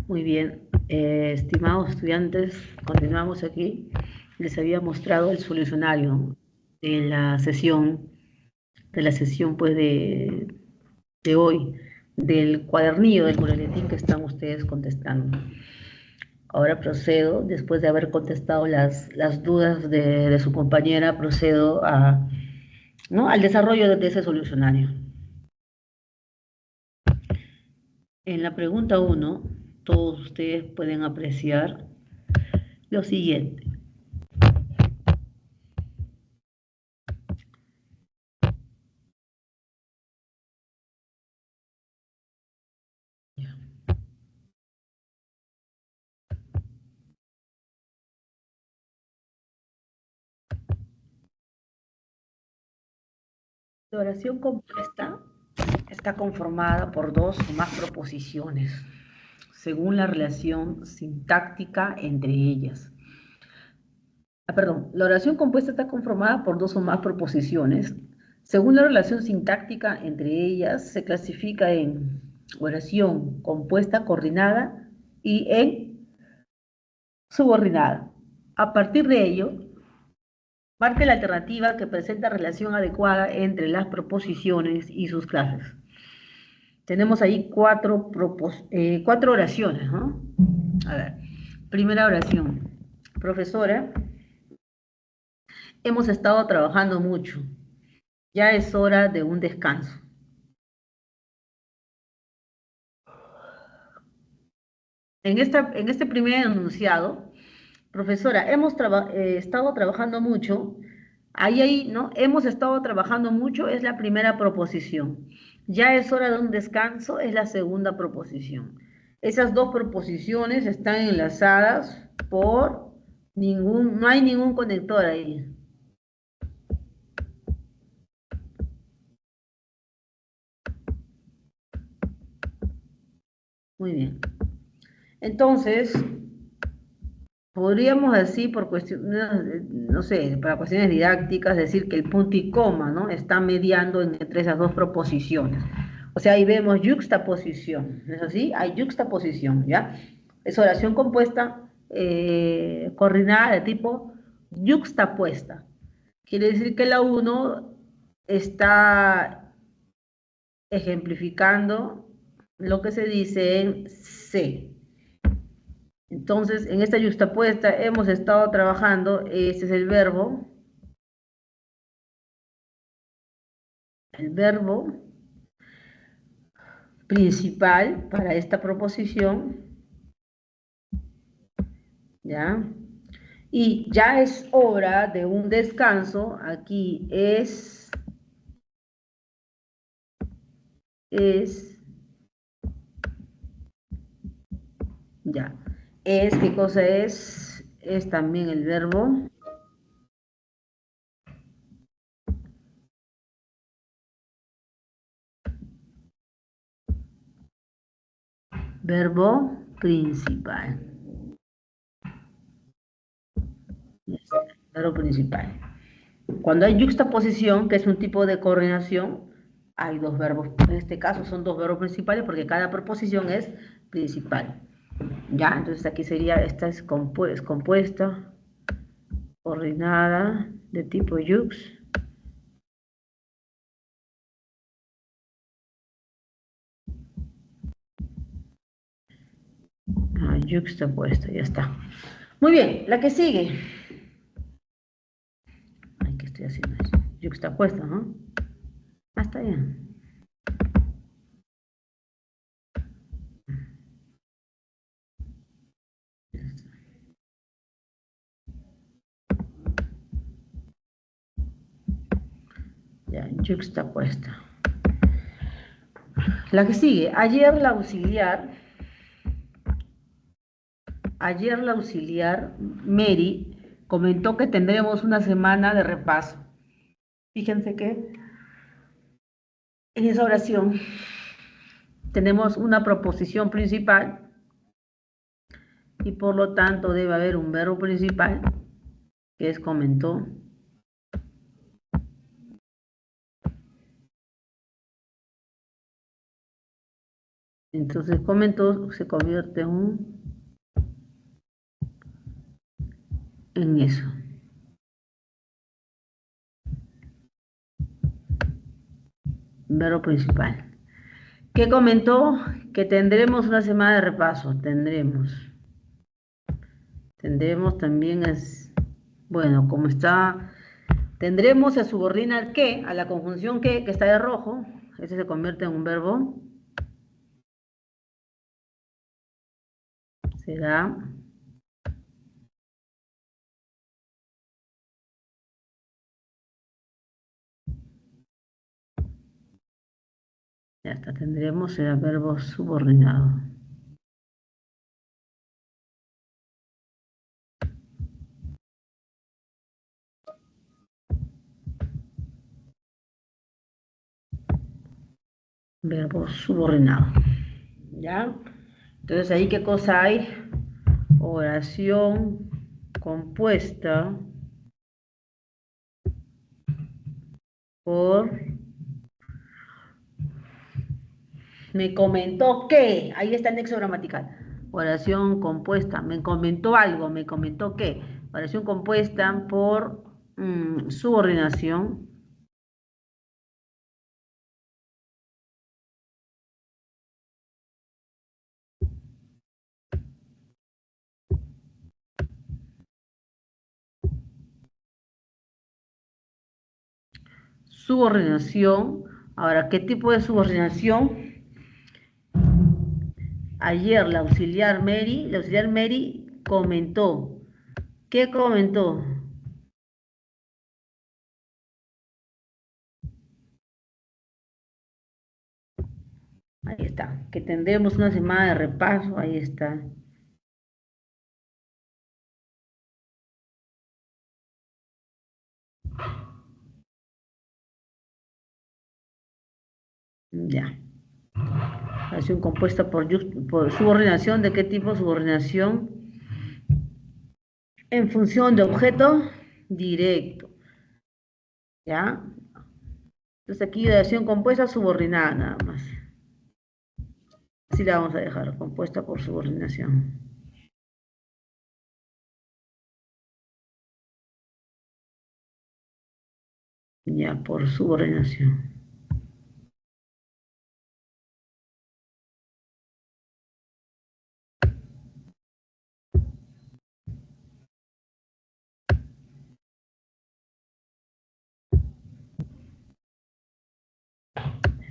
Muy bien, estimados estudiantes, continuamos aquí. Les había mostrado el solucionario de la sesión pues de hoy, del cuadernillo del boletín que están ustedes contestando. Ahora procedo, después de haber contestado las dudas de su compañera, procedo ¿no? al desarrollo de ese solucionario. En la pregunta 1, todos ustedes pueden apreciar lo siguiente. La oración compuesta está conformada por dos o más proposiciones, según la relación sintáctica entre ellas. Perdón, la oración compuesta está conformada por dos o más proposiciones. Según la relación sintáctica entre ellas, se clasifica en oración compuesta coordinada y en subordinada. A partir de ello, marque la alternativa que presenta relación adecuada entre las proposiciones y sus clases. Tenemos ahí cuatro oraciones, ¿no? A ver, primera oración. Profesora, hemos estado trabajando mucho. Ya es hora de un descanso. En este primer enunciado, profesora, hemos estado trabajando mucho. Ahí, ¿no? Hemos estado trabajando mucho es la primera proposición. Ya es hora de un descanso es la segunda proposición. Esas dos proposiciones están enlazadas por no hay ningún conector ahí. Muy bien. Entonces, podríamos así, por cuestiones, no sé, para cuestiones didácticas, decir que el punto y coma, ¿no? Está mediando entre esas dos proposiciones. O sea, ahí vemos yuxtaposición, ¿no es así? Hay yuxtaposición, ¿ya? Es oración compuesta, coordinada de tipo yuxtapuesta. Quiere decir que la uno está ejemplificando lo que se dice en C. Entonces, en esta yuxtapuesta hemos estado trabajando, este es el verbo principal para esta proposición, ¿ya? Y ya es hora de un descanso, aquí ya, ¿qué cosa es? Es también el verbo principal. Verbo principal. Cuando hay yuxtaposición, que es un tipo de coordinación, hay dos verbos. En este caso son dos verbos principales porque cada preposición es principal. Ya, entonces aquí sería, esta es compuesta, coordinada, de tipo yux. Yuxtapuesta, ya está. Muy bien, la que sigue. Ay, ¿qué estoy haciendo? Yuxtapuesta, ¿no? Ah, está bien. Ya, yuxtapuesta. La que sigue. Ayer la auxiliar Mary comentó que tendremos una semana de repaso. Fíjense que en esa oración tenemos una proposición principal y por lo tanto debe haber un verbo principal que es comentó. Entonces comentó se convierte en eso. Verbo principal. ¿Qué comentó? Que tendremos una semana de repaso. Tendremos también es, bueno, como está, tendremos se subordina al que, a la conjunción que está de rojo. Ese se convierte en un verbo. Será ya está, tendremos, será verbo subordinado. Verbo subordinado. ¿Ya? Entonces, ¿ahí qué cosa hay? Oración compuesta por... Me comentó que, ahí está el nexo gramatical. Oración compuesta, me comentó algo, me comentó que. Oración compuesta por subordinación. Subordinación. Ahora, ¿qué tipo de subordinación? Ayer la auxiliar Mary comentó. ¿Qué comentó? Ahí está, que tendremos una semana de repaso, ahí está. Ya. Relación compuesta por subordinación. ¿De qué tipo? Subordinación en función de objeto directo. ¿Ya? Entonces aquí relación compuesta subordinada nada más. Así la vamos a dejar, compuesta por subordinación. Ya, por subordinación.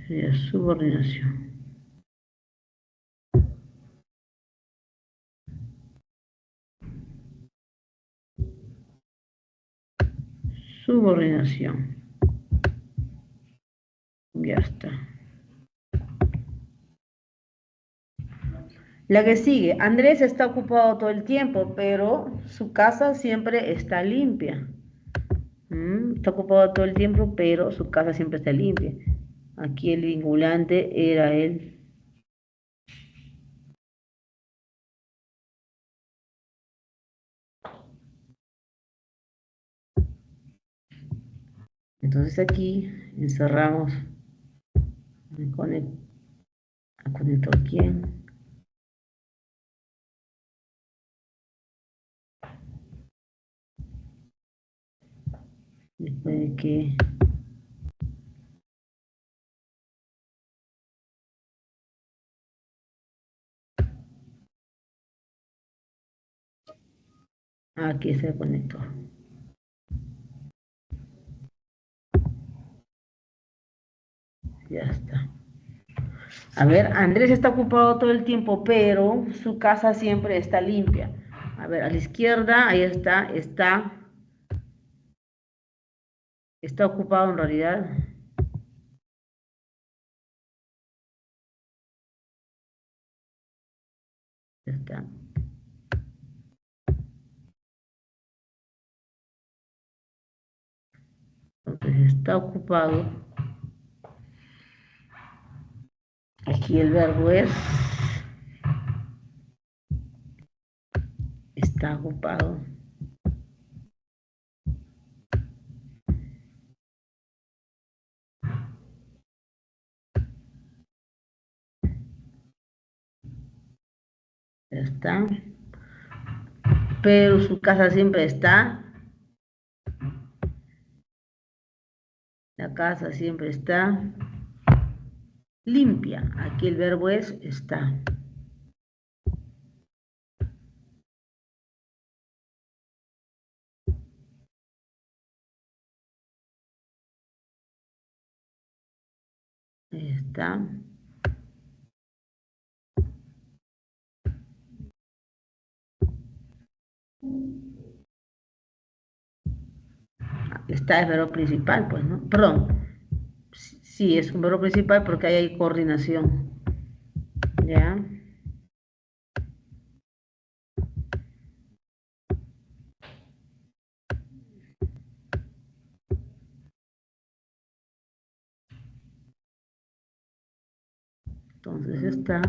Ya, subordinación. Subordinación. Ya está. La que sigue, Andrés está ocupado todo el tiempo, pero su casa siempre está limpia. Está ocupado todo el tiempo, pero su casa siempre está limpia. Aquí el vinculante era él. Entonces aquí encerramos a conector quién. Después de que aquí es el conector. Ya está. A ver, Andrés está ocupado todo el tiempo, pero su casa siempre está limpia. A ver, a la izquierda, ahí está ocupado en realidad. Ya está. Entonces está ocupado. Aquí el verbo es está ocupado. Ya está. Pero su casa siempre está. La casa siempre está limpia. Aquí el verbo es está. Ahí está. Está es verbo principal, pues, ¿no? Perdón. Sí, es un verbo principal porque ahí hay coordinación. ¿Ya? Entonces está.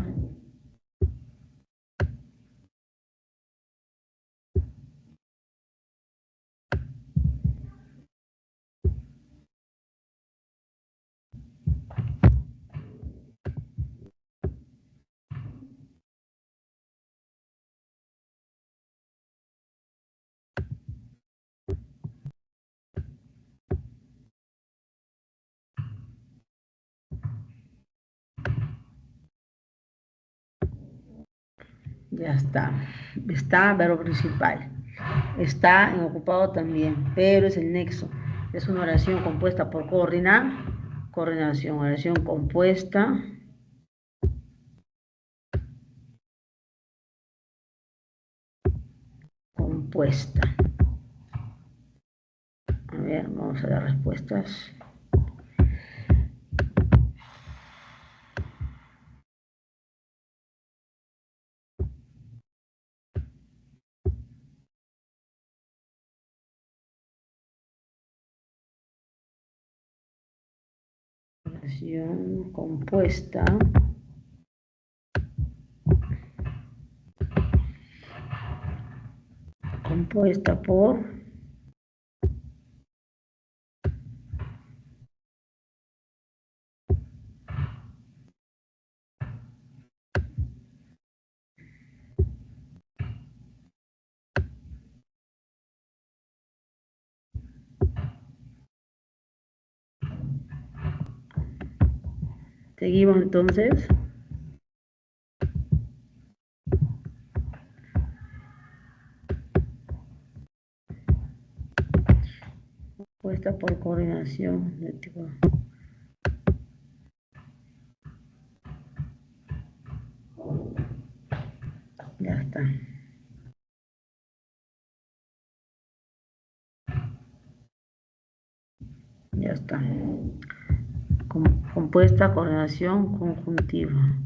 Ya está. Está verbo principal. Está en ocupado también, pero es el nexo. Es una oración compuesta por coordinar, coordinación, oración compuesta. Compuesta. A ver, vamos a las respuestas. Oración compuesta. compuesta por seguimos entonces. Compuesta por coordinación de tipo. Ya está. Ya está. Compuesta coordinación conjuntiva.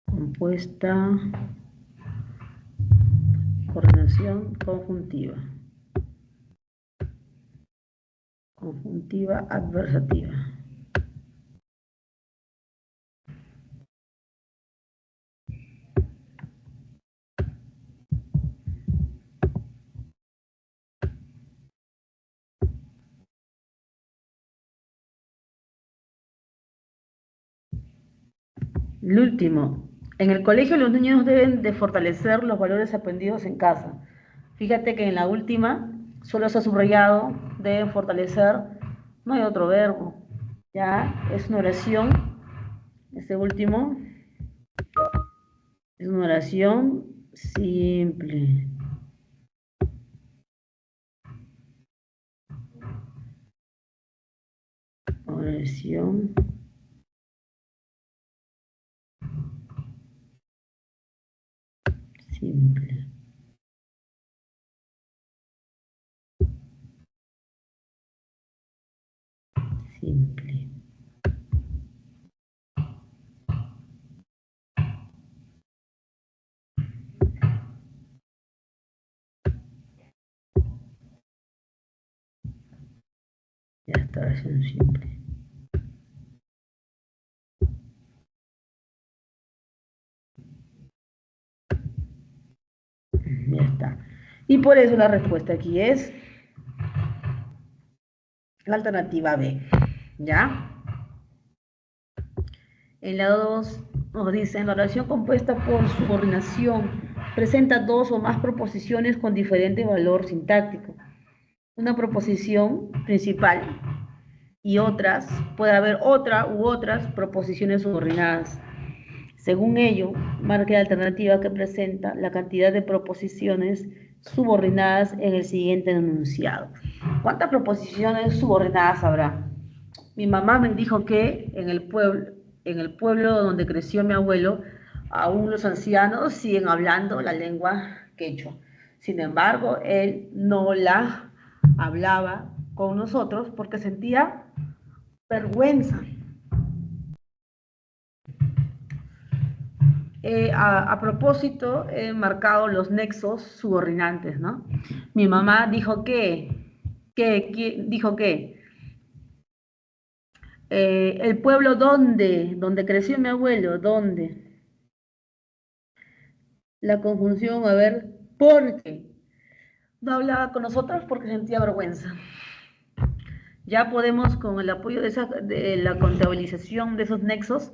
Compuesta coordinación conjuntiva. Conjuntiva adversativa. El último. En el colegio los niños deben de fortalecer los valores aprendidos en casa. Fíjate que en la última solo se ha subrayado, deben fortalecer, no hay otro verbo. Ya, es una oración. Este último es una oración simple. Oración simple. Simple. Ya está, oración simple. Ya está. Y por eso la respuesta aquí es la alternativa B. ¿Ya? En la 2 nos dicen, la oración compuesta por subordinación presenta dos o más proposiciones con diferente valor sintáctico. Una proposición principal y otras, puede haber otra u otras proposiciones subordinadas. Según ello, marque la alternativa que presenta la cantidad de proposiciones subordinadas en el siguiente enunciado. ¿Cuántas proposiciones subordinadas habrá? Mi mamá me dijo que en el pueblo donde creció mi abuelo, aún los ancianos siguen hablando la lengua quechua. Sin embargo, él no la hablaba con nosotros porque sentía vergüenza. A propósito, he marcado los nexos subordinantes, ¿no? Mi mamá dijo dijo que el pueblo donde creció mi abuelo, ¿dónde? La conjunción, a ver, porque no hablaba con nosotros porque sentía vergüenza. Ya podemos, con el apoyo de la contabilización de esos nexos,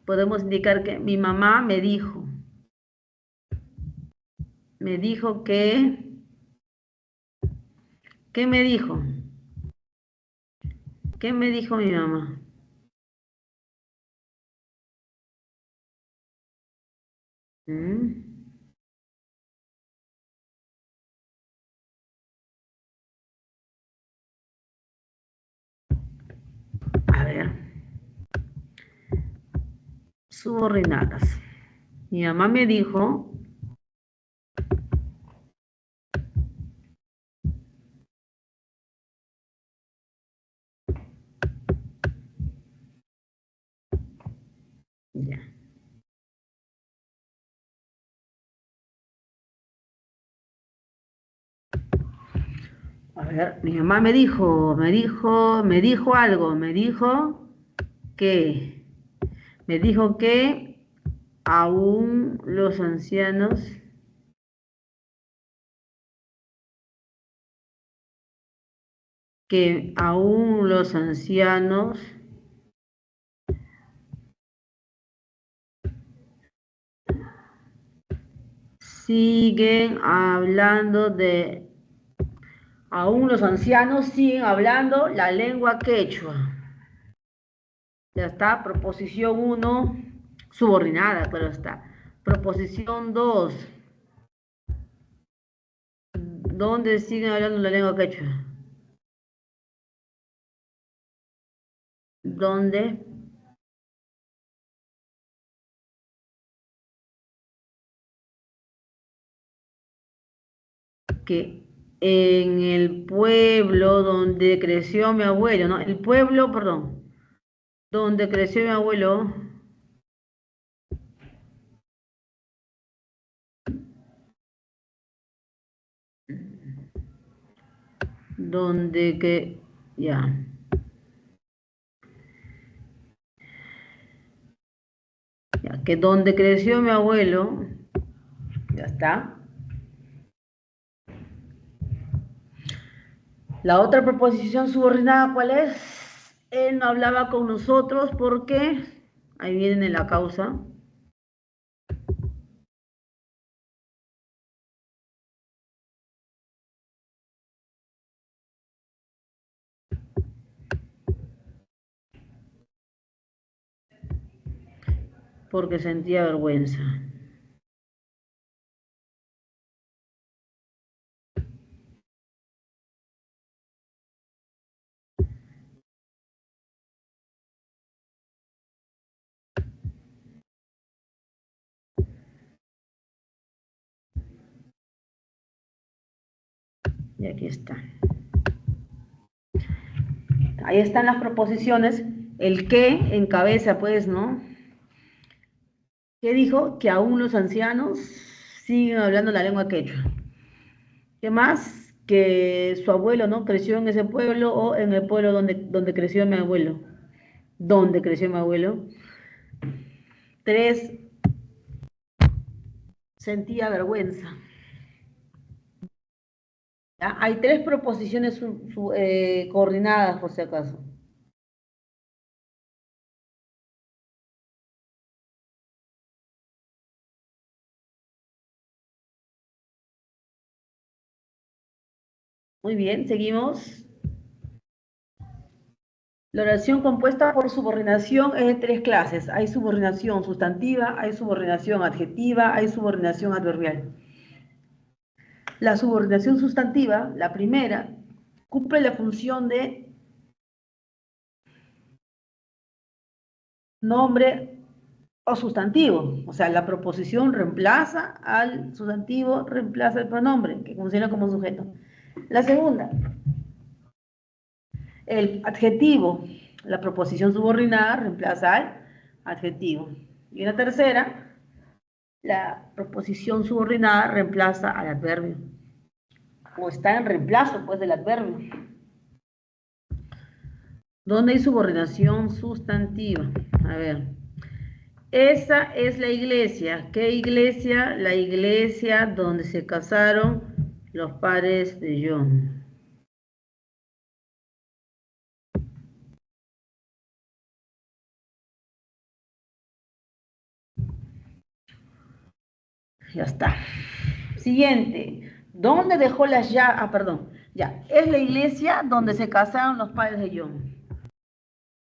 podemos indicar que mi mamá me dijo ¿qué me dijo? ¿Qué me dijo mi mamá? A ver. Subordinadas. Mi mamá me dijo ya. A ver, mi mamá me dijo algo, me dijo que aún los ancianos que aún los ancianos siguen hablando de, aún los ancianos siguen hablando la lengua quechua. Ya está, proposición 1, subordinada, pero está. Proposición 2, ¿dónde siguen hablando la lengua quechua? ¿Dónde? Que en el pueblo donde creció mi abuelo, ¿no? El pueblo, perdón, donde creció mi abuelo, donde que, ya, ya, que donde creció mi abuelo, ya está. La otra proposición subordinada, ¿cuál es? Él no hablaba con nosotros porque, ahí viene la causa, porque sentía vergüenza. Y aquí está. Ahí están las proposiciones. El que encabeza, pues, ¿no? ¿Qué dijo? Que aún los ancianos siguen hablando la lengua quechua. ¿Qué más? Que su abuelo, ¿no? Creció en ese pueblo o en el pueblo donde creció mi abuelo. Donde creció mi abuelo. 3, sentía vergüenza. ¿Ya? Hay 3 proposiciones coordinadas, por si acaso. Muy bien, seguimos. La oración compuesta por subordinación es de 3 clases. Hay subordinación sustantiva, hay subordinación adjetiva, hay subordinación adverbial. La subordinación sustantiva, la primera, cumple la función de nombre o sustantivo. O sea, la proposición reemplaza al sustantivo, reemplaza el pronombre, que funciona como sujeto. La segunda, el adjetivo, la proposición subordinada reemplaza al adjetivo. Y la tercera, la proposición subordinada reemplaza al adverbio. O está en reemplazo, pues, del adverbio. ¿Dónde hay subordinación sustantiva? A ver. Esa es la iglesia. ¿Qué iglesia? La iglesia donde se casaron los padres de John. Ya está. Siguiente. ¿Dónde dejó las llaves? Ah, perdón. Ya. Es la iglesia donde se casaron los padres de John.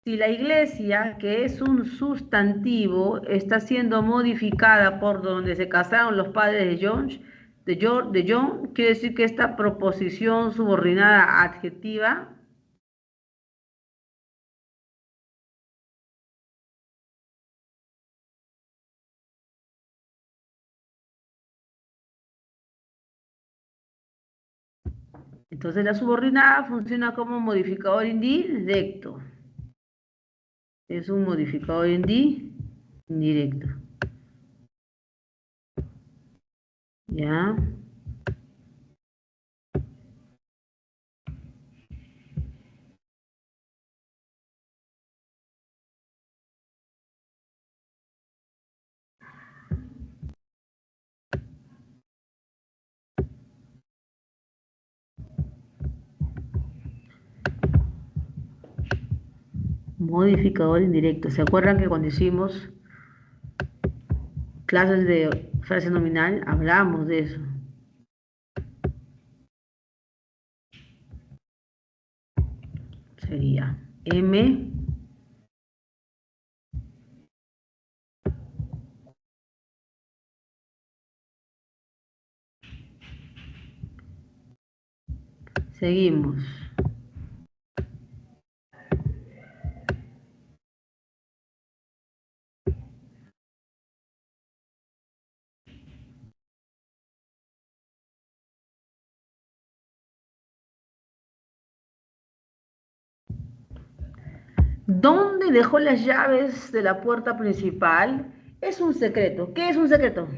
Si la iglesia, que es un sustantivo, está siendo modificada por donde se casaron los padres de John, quiere decir que esta proposición subordinada adjetiva entonces la subordinada funciona como modificador indirecto. Es un modificador indirecto. ¿Ya? Modificador indirecto. ¿Se acuerdan que cuando hicimos clases de frase nominal hablamos de eso? Sería M seguimos. ¿Dónde dejó las llaves de la puerta principal? Es un secreto. ¿Qué es un secreto?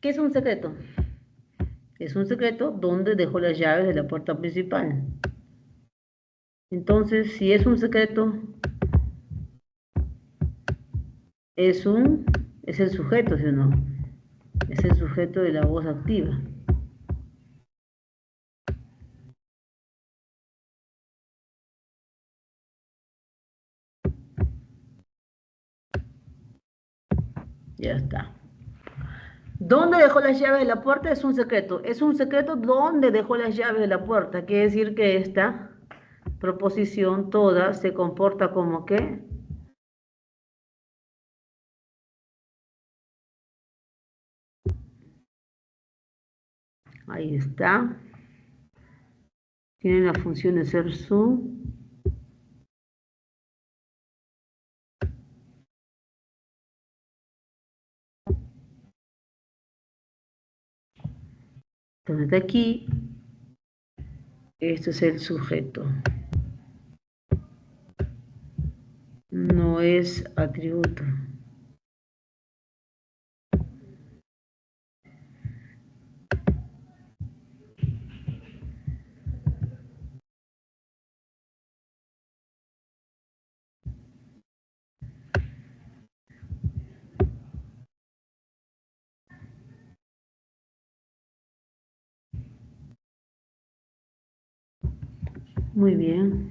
¿Qué es un secreto? Es un secreto dónde dejó las llaves de la puerta principal. Entonces, si es un secreto, es el sujeto, ¿sí o no? Es el sujeto de la voz activa. Ya está. ¿Dónde dejó las llaves de la puerta? Es un secreto. Es un secreto dónde dejó las llaves de la puerta. Quiere decir que esta proposición toda se comporta como que ahí está. Tiene la función de ser su. Entonces de aquí, esto es el sujeto. No es atributo. Muy bien.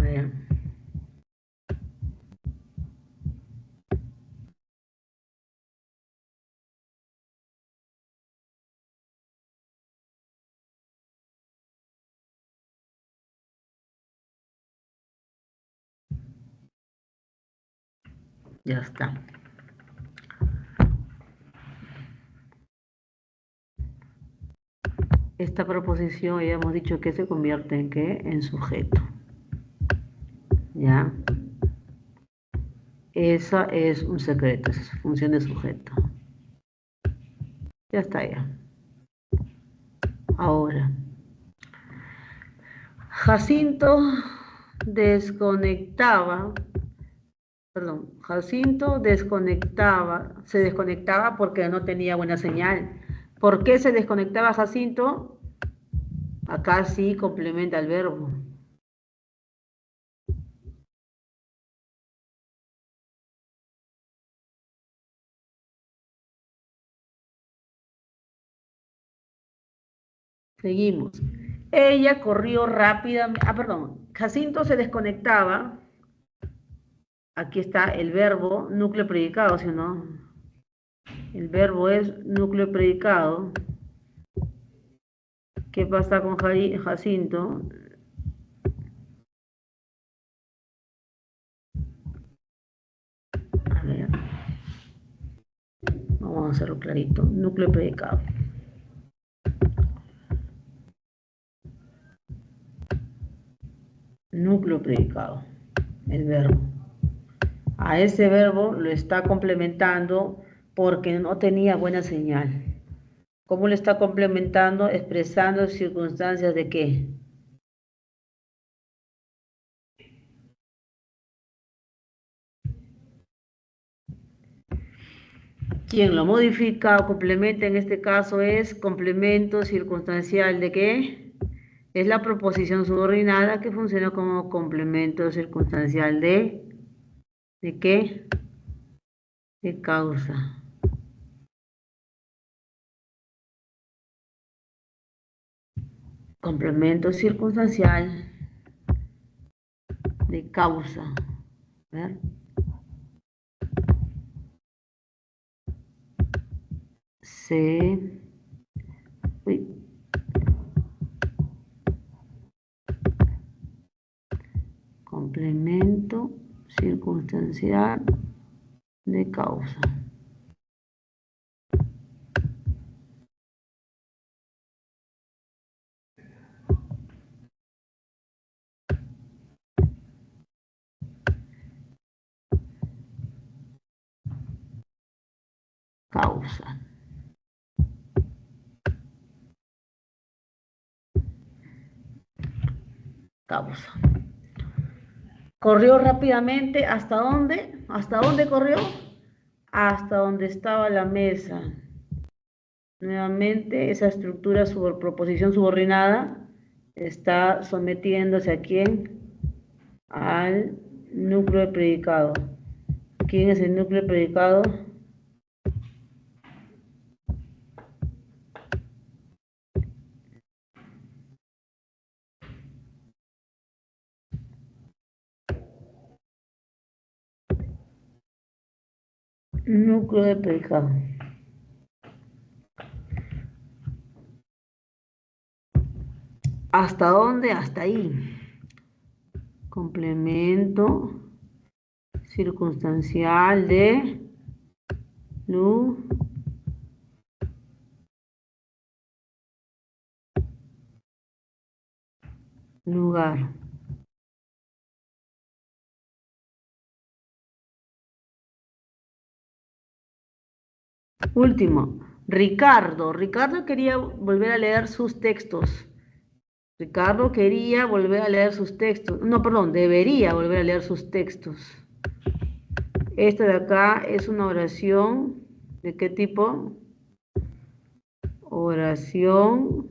Bien. Ya está. Esta proposición ya hemos dicho que se convierte en ¿qué? En sujeto. ¿Ya? Esa es un secreto, esa es función de sujeto. Ya está ya. Ahora, Jacinto se desconectaba porque no tenía buena señal. ¿Por qué se desconectaba Jacinto? Acá sí complementa el verbo. Seguimos. Ella corrió rápidamente. Jacinto se desconectaba. Aquí está el verbo núcleo predicado, ¿sí o no? El verbo es núcleo predicado. ¿Qué pasa con Jacinto? A ver. Vamos a hacerlo clarito. Núcleo predicado. Núcleo predicado. El verbo. A ese verbo lo está complementando porque no tenía buena señal. ¿Cómo lo está complementando? Expresando circunstancias de qué. Quien lo modifica o complementa en este caso es complemento circunstancial de qué? Es la proposición subordinada que funciona como complemento circunstancial ¿de qué? De causa. Complemento circunstancial de causa. A ver. Uy. Complemento circunstancial de causa. Causa. Causa. Corrió rápidamente. ¿Hasta dónde? ¿Hasta dónde corrió? Hasta donde estaba la mesa. Nuevamente, esa estructura proposición subordinada está sometiéndose ¿a quién? Al núcleo de predicado. ¿Quién es el núcleo de predicado? Núcleo de predicado. ¿Hasta dónde? Hasta ahí. Complemento circunstancial de lugar. Último, Ricardo. Ricardo quería volver a leer sus textos. Ricardo quería volver a leer sus textos. No, perdón, debería volver a leer sus textos. Esta de acá es una oración. ¿De qué tipo? Oración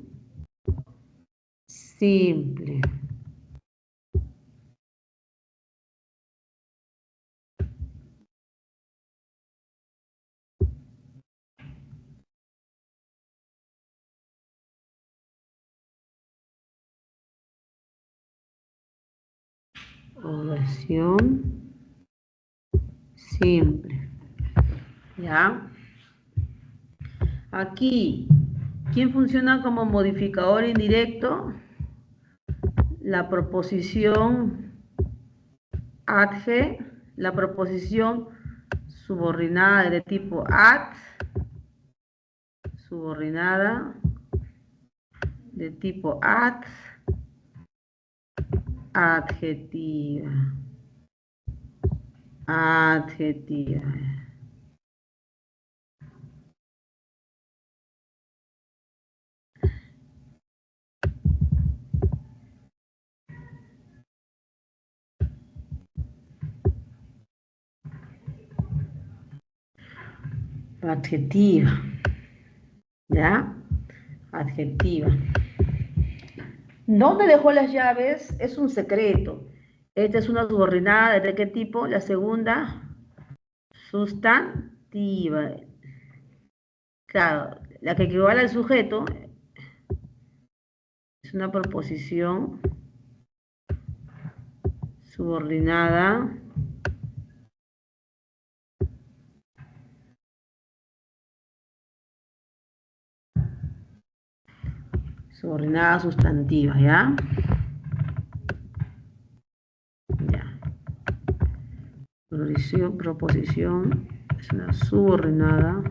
simple. Oración simple. ¿Ya? Aquí, ¿quién funciona como modificador indirecto? La proposición adje, la proposición subordinada de tipo ad, subordinada de tipo adjetiva. Adjetiva. Adjetiva. ¿Ya? Adjetiva. ¿Dónde dejó las llaves? Es un secreto. Esta es una subordinada. ¿De qué tipo? La segunda, sustantiva. Claro, la que equivale al sujeto es una proposición subordinada sustantiva, ¿ya? Ya. Proposición es una subordinada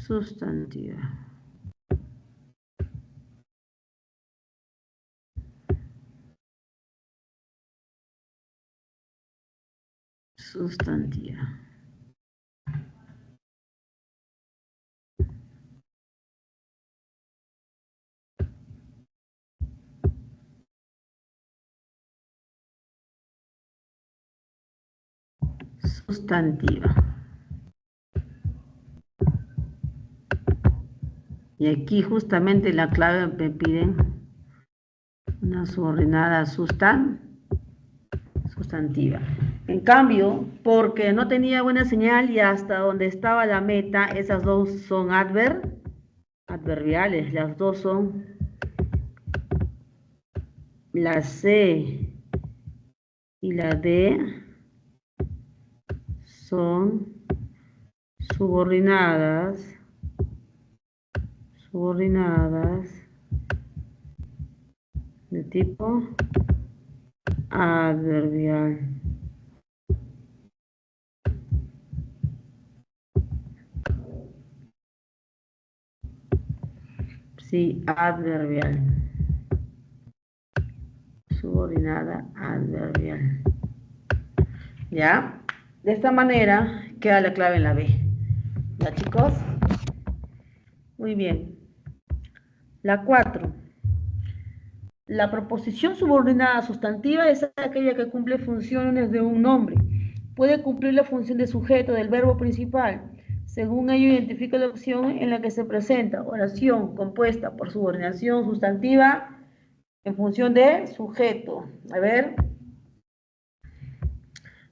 sustantiva. Sustantiva. sustantiva. Y aquí justamente la clave me piden una subordinada sustantiva. En cambio, porque no tenía buena señal y hasta donde estaba la meta, esas dos son adverbiales, las dos son la C y la D son subordinadas de tipo adverbial. Sí, adverbial. Subordinada adverbial. ¿Ya? De esta manera queda la clave en la B. ¿Ya, chicos? Muy bien. La 4. La proposición subordinada sustantiva es aquella que cumple funciones de un nombre. Puede cumplir la función de sujeto del verbo principal. Según ello, identifica la opción en la que se presenta oración compuesta por subordinación sustantiva en función de sujeto. A ver.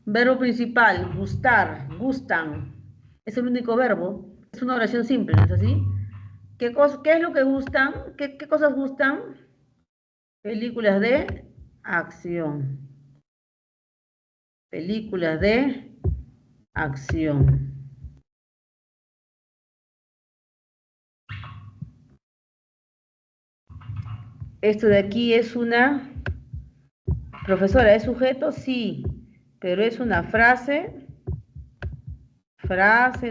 Verbo principal, gustar, gustan. Es el único verbo. Es una oración simple, ¿no es así? ¿Qué es lo que gustan? ¿Qué cosas gustan? Películas de acción. Películas de acción. Esto de aquí es una... Profesora, ¿es sujeto? Sí, pero es una frase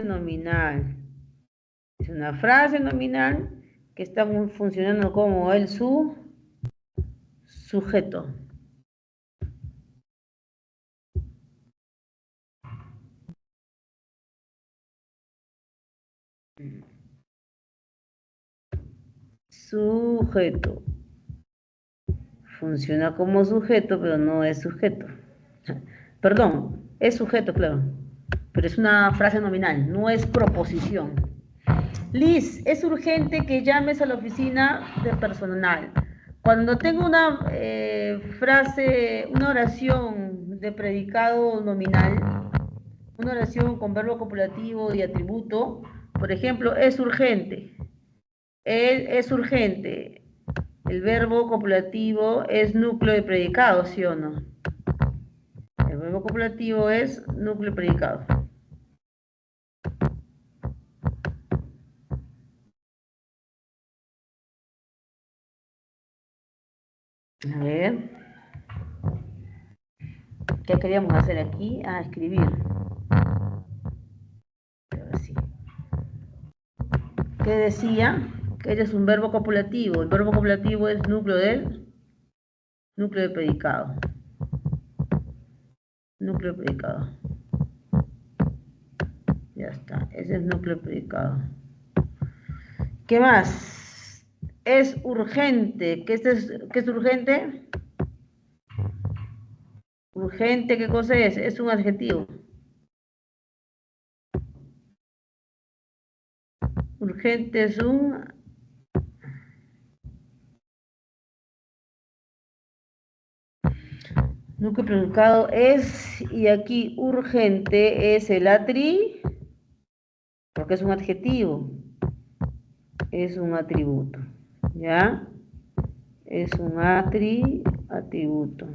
nominal. Es una frase nominal que está funcionando como el sujeto. Sujeto. Funciona como sujeto, pero no es sujeto. Perdón, es sujeto, claro. Pero es una frase nominal, no es proposición. Liz, es urgente que llames a la oficina de personal. Cuando tengo una frase, una oración de predicado nominal, una oración con verbo copulativo y atributo, por ejemplo, es urgente. Él es urgente. El verbo copulativo es núcleo de predicado, ¿sí o no? El verbo copulativo es núcleo de predicado. A ver. ¿Qué queríamos hacer aquí? Ah, escribir. Ahora sí. ¿Qué decía? Que es un verbo copulativo. El verbo copulativo es núcleo de predicado. Núcleo de predicado. Ya está. Ese es núcleo de predicado. ¿Qué más? Es urgente. ¿Qué es urgente? Urgente, ¿qué cosa es? Es un adjetivo. Urgente es un... Núcleo predicado es, y aquí urgente es el porque es un adjetivo, es un atributo, ¿ya? Es un atributo.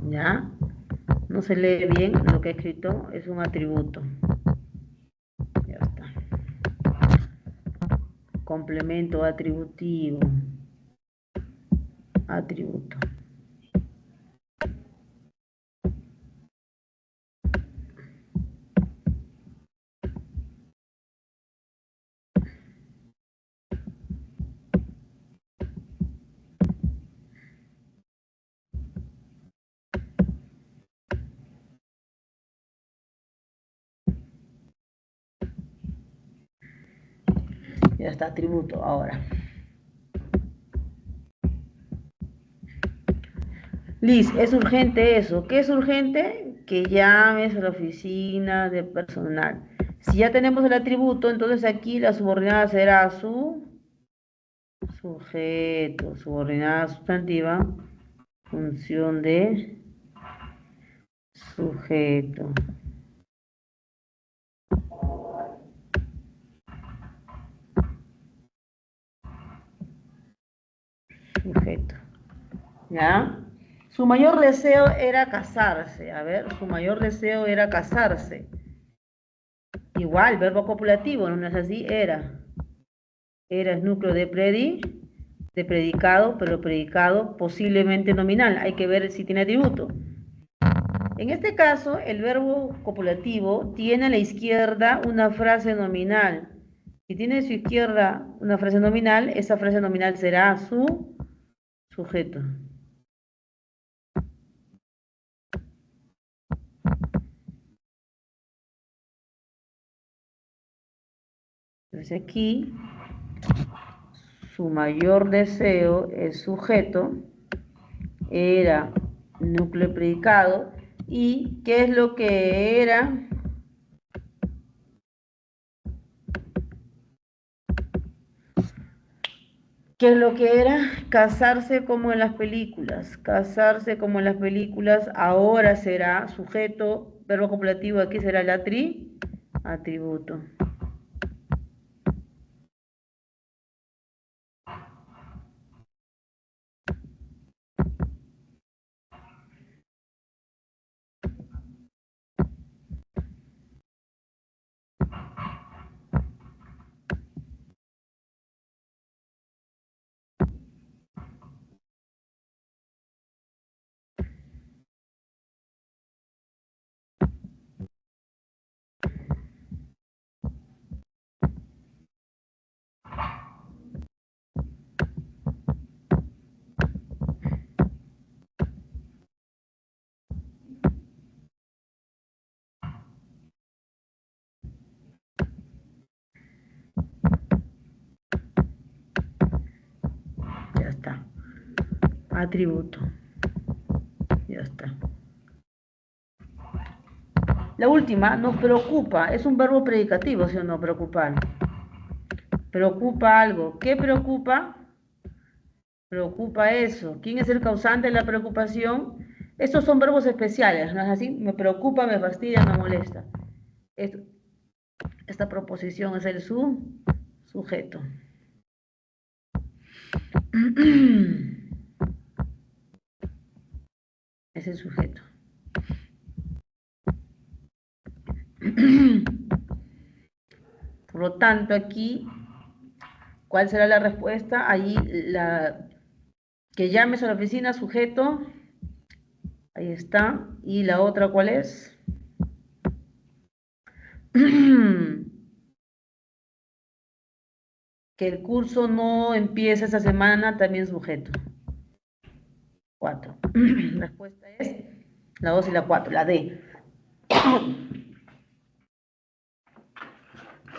¿Ya? No se lee bien lo que he escrito, es un atributo. Ya está. Complemento atributivo. Atributo. Ya está, atributo ahora. Liz, es urgente eso. ¿Qué es urgente? Que llames a la oficina de personal. Si ya tenemos el atributo, entonces aquí la subordinada será su sujeto, subordinada sustantiva, función de sujeto. Sujeto. ¿Ya? Su mayor deseo era casarse. A ver, su mayor deseo era casarse. Igual, verbo copulativo, ¿no es así? Era. Era el núcleo de predicado, pero predicado posiblemente nominal. Hay que ver si tiene atributo. En este caso, el verbo copulativo tiene a la izquierda una frase nominal. Si tiene a su izquierda una frase nominal, esa frase nominal será su sujeto. Entonces aquí, su mayor deseo es sujeto, era núcleo predicado, y ¿qué es lo que era? ¿Qué es lo que era? Casarse como en las películas. Casarse como en las películas ahora será sujeto, verbo copulativo, aquí será el atributo. Ya está. Atributo. Ya está. La última, nos preocupa. Es un verbo predicativo, ¿sí o no? Preocupar. Preocupa algo. ¿Qué preocupa? Preocupa eso. ¿Quién es el causante de la preocupación? Estos son verbos especiales, ¿no es así? Me preocupa, me fastidia, me molesta. Esta proposición es el sujeto. Es el sujeto. Por lo tanto, aquí, ¿cuál será la respuesta? Ahí, que llames a la oficina, sujeto. Ahí está. ¿Y la otra cuál es? Que el curso no empieza esta semana, también sujeto. 4. La respuesta es la 2 y la 4, la D.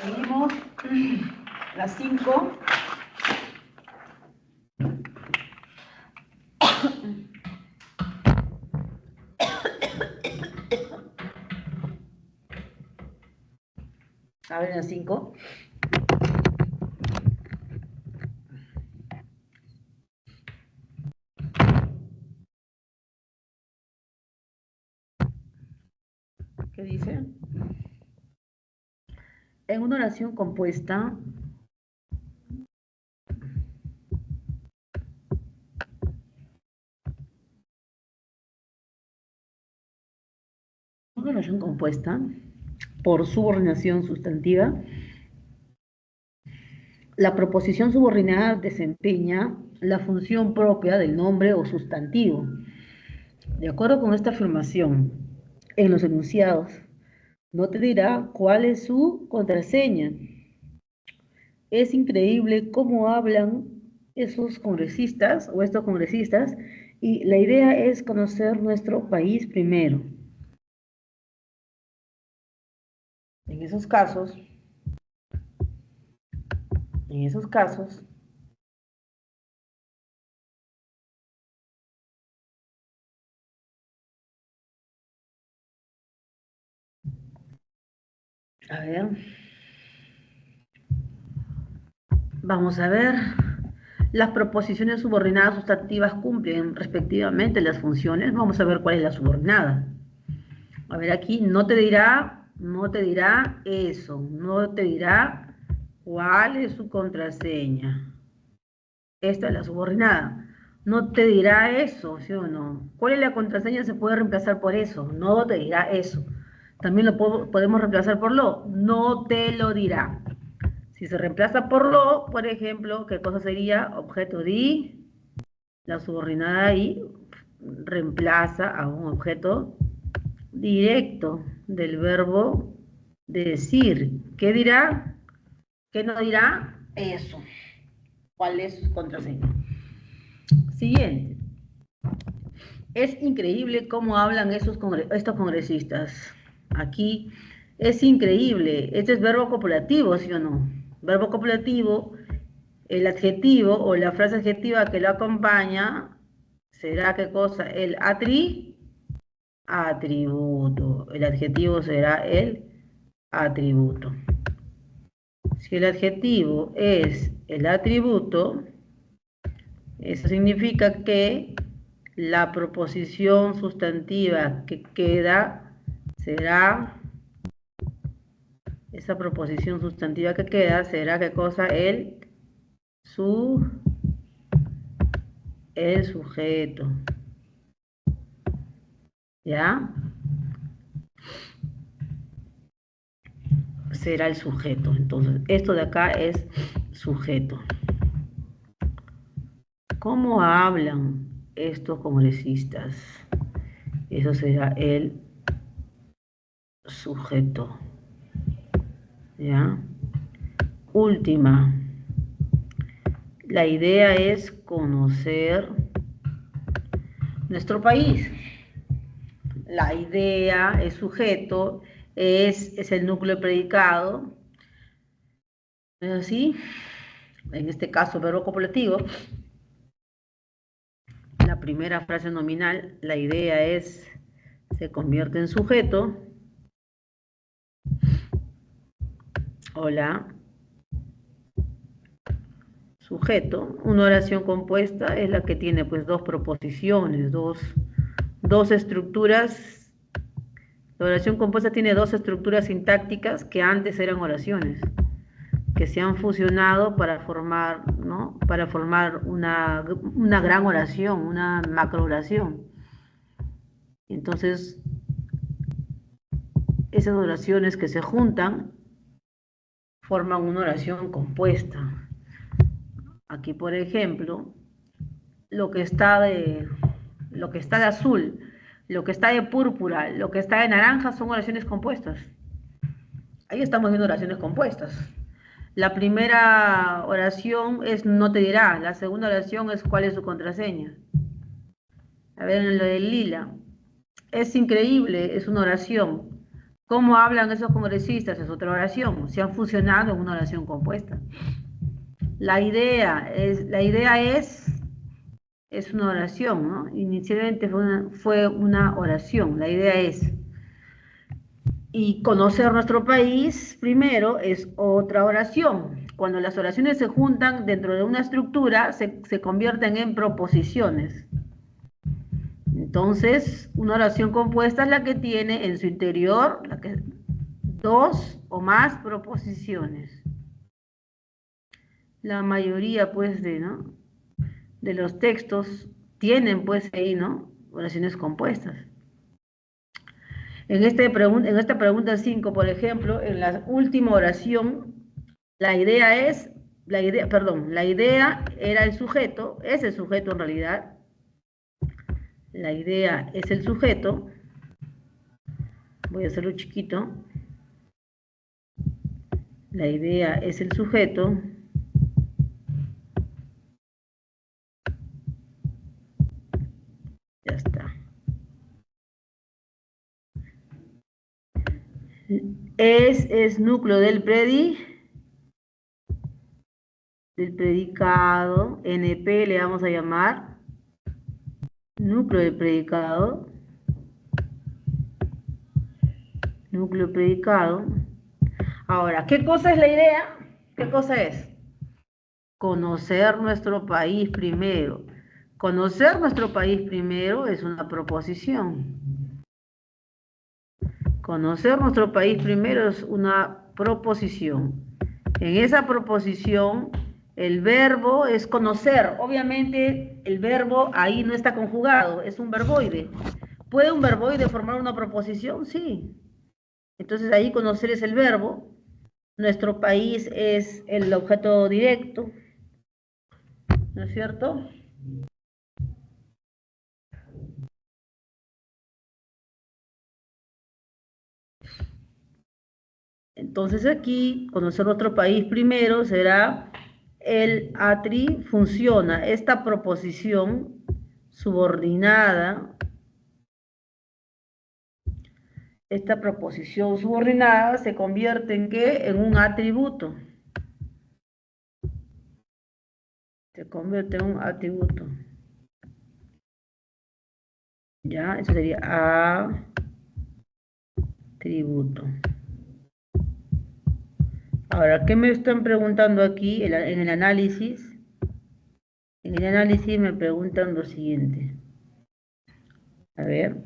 Seguimos. La 5. A ver, la 5. ¿Qué dice? En una oración compuesta, por subordinación sustantiva, la proposición subordinada desempeña la función propia del nombre o sustantivo. De acuerdo con esta afirmación, en los enunciados no te dirá cuál es su contraseña. Es increíble cómo hablan esos congresistas o estos congresistas, y la idea es conocer nuestro país primero. En esos casos, En esos casos, a ver, vamos a ver, las proposiciones subordinadas sustantivas cumplen respectivamente las funciones. Vamos a ver cuál es la subordinada. A ver, aquí no te dirá eso, no te dirá cuál es su contraseña. Esta es la subordinada. No te dirá eso, ¿sí o no? ¿Cuál es la contraseña? Se puede reemplazar por eso. No te dirá eso. También lo podemos reemplazar por lo. No te lo dirá. Si se reemplaza por lo, por ejemplo, ¿qué cosa sería? Objeto di. La subordinada ahí reemplaza a un objeto directo del verbo decir. ¿Qué dirá? ¿Qué no dirá? Eso. ¿Cuál es su contraseña? Siguiente. Es increíble cómo hablan estos congresistas. Aquí es increíble. Este es verbo copulativo, ¿sí o no? Verbo copulativo, el adjetivo o la frase adjetiva que lo acompaña será ¿qué cosa? El atributo. El adjetivo será el atributo. Si el adjetivo es el atributo, eso significa que la proposición sustantiva que queda será, esa proposición sustantiva que queda será ¿qué cosa? El sujeto. ¿Ya? Será el sujeto. Entonces, esto de acá es sujeto. ¿Cómo hablan estos congresistas? Eso será el sujeto. ¿Ya? Última. La idea es conocer nuestro país. La idea es sujeto, es el núcleo predicado. ¿Es así? En este caso, verbo copulativo. La primera frase nominal, la idea es, se convierte en sujeto. Hola. Sujeto. Una oración compuesta es la que tiene pues dos proposiciones, dos estructuras. La oración compuesta tiene dos estructuras sintácticas que antes eran oraciones, que se han fusionado para formar, ¿no? Para formar una gran oración, una macro oración. Entonces, esas oraciones que se juntan forman una oración compuesta. Aquí, por ejemplo, lo que está de azul, lo que está de púrpura, lo que está de naranja son oraciones compuestas. Ahí estamos viendo oraciones compuestas. La primera oración es no te dirá, la segunda oración es cuál es su contraseña. A ver, en lo del lila. Es increíble, es una oración. ¿Cómo hablan esos congresistas? Es otra oración. Se han fusionado en una oración compuesta. La idea es una oración, ¿no? Inicialmente fue una oración. La idea es. Y conocer nuestro país, primero, es otra oración. Cuando las oraciones se juntan dentro de una estructura, se convierten en proposiciones. Entonces, una oración compuesta es la que tiene en su interior dos o más proposiciones. La mayoría, pues, de los textos tienen, pues, ahí, ¿no? Oraciones compuestas. En esta pregunta 5, por ejemplo, en la última oración, la idea era el sujeto, es el sujeto en realidad. La idea es el sujeto. Voy a hacerlo chiquito. La idea es el sujeto. Ya está. Es núcleo del del predicado, NP le vamos a llamar núcleo del predicado, núcleo predicado. Ahora, ¿qué cosa es la idea? ¿Qué cosa es? Conocer nuestro país primero. Conocer nuestro país primero es una proposición. Conocer nuestro país primero es una proposición. En esa proposición, el verbo es conocer. Obviamente, el verbo ahí no está conjugado, es un verboide. ¿Puede un verboide formar una proposición? Sí. Entonces ahí conocer es el verbo. Nuestro país es el objeto directo, ¿no es cierto? Entonces aquí, conocer nuestro país primero será el atri funciona. Esta proposición subordinada, se convierte en ¿qué? En un atributo. Se convierte en un atributo. Ya, eso sería atributo. Ahora, ¿qué me están preguntando aquí en el análisis? En el análisis me preguntan lo siguiente. A ver.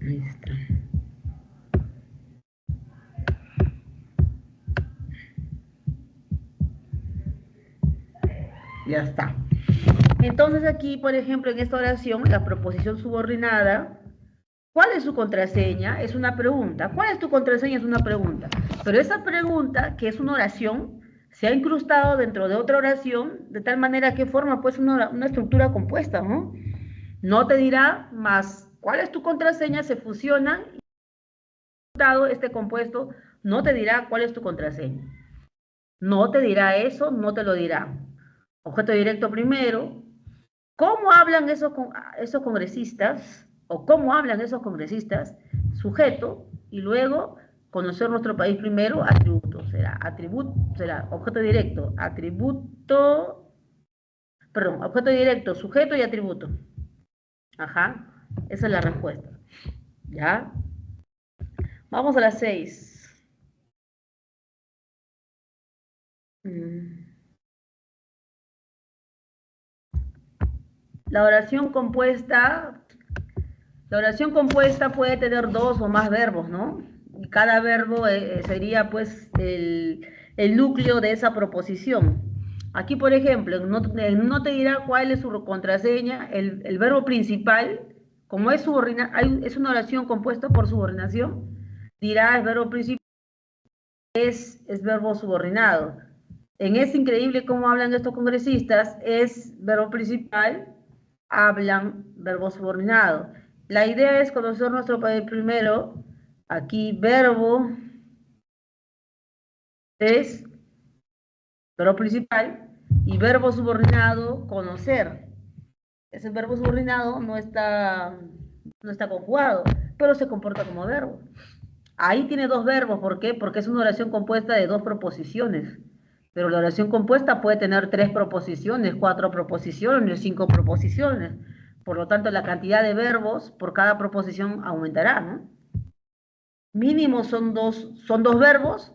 Ahí está. Ya está. Entonces aquí, por ejemplo, en esta oración, la proposición subordinada, ¿cuál es su contraseña? Es una pregunta. ¿Cuál es tu contraseña? Es una pregunta. Pero esa pregunta, que es una oración, se ha incrustado dentro de otra oración, de tal manera que forma pues una estructura compuesta, ¿no? No te dirá más cuál es tu contraseña, se fusiona, este compuesto no te dirá cuál es tu contraseña. No te dirá eso, no te lo dirá. Objeto directo primero. ¿Cómo hablan esos congresistas? ¿O cómo hablan esos congresistas? Sujeto, y luego conocer nuestro país primero, atributo. Será objeto directo, atributo, perdón, objeto directo, sujeto y atributo. Ajá, esa es la respuesta. ¿Ya? Vamos a las 6. La oración compuesta, la oración compuesta puede tener dos o más verbos, ¿no? Y cada verbo sería pues el núcleo de esa proposición. Aquí, por ejemplo, no te dirá cuál es su contraseña, el verbo principal, como es es una oración compuesta por subordinación, dirá el verbo principal es verbo subordinado. En Es increíble cómo hablan estos congresistas, es verbo principal, hablan verbo subordinado. La idea es conocer nuestro país primero. Aquí verbo es verbo principal y verbo subordinado, conocer. Ese verbo subordinado no está conjugado, pero se comporta como verbo. Ahí tiene dos verbos, ¿por qué? Porque es una oración compuesta de dos proposiciones. Pero la oración compuesta puede tener tres proposiciones, cuatro proposiciones, cinco proposiciones. Por lo tanto, la cantidad de verbos por cada proposición aumentará, ¿no? Mínimo son dos verbos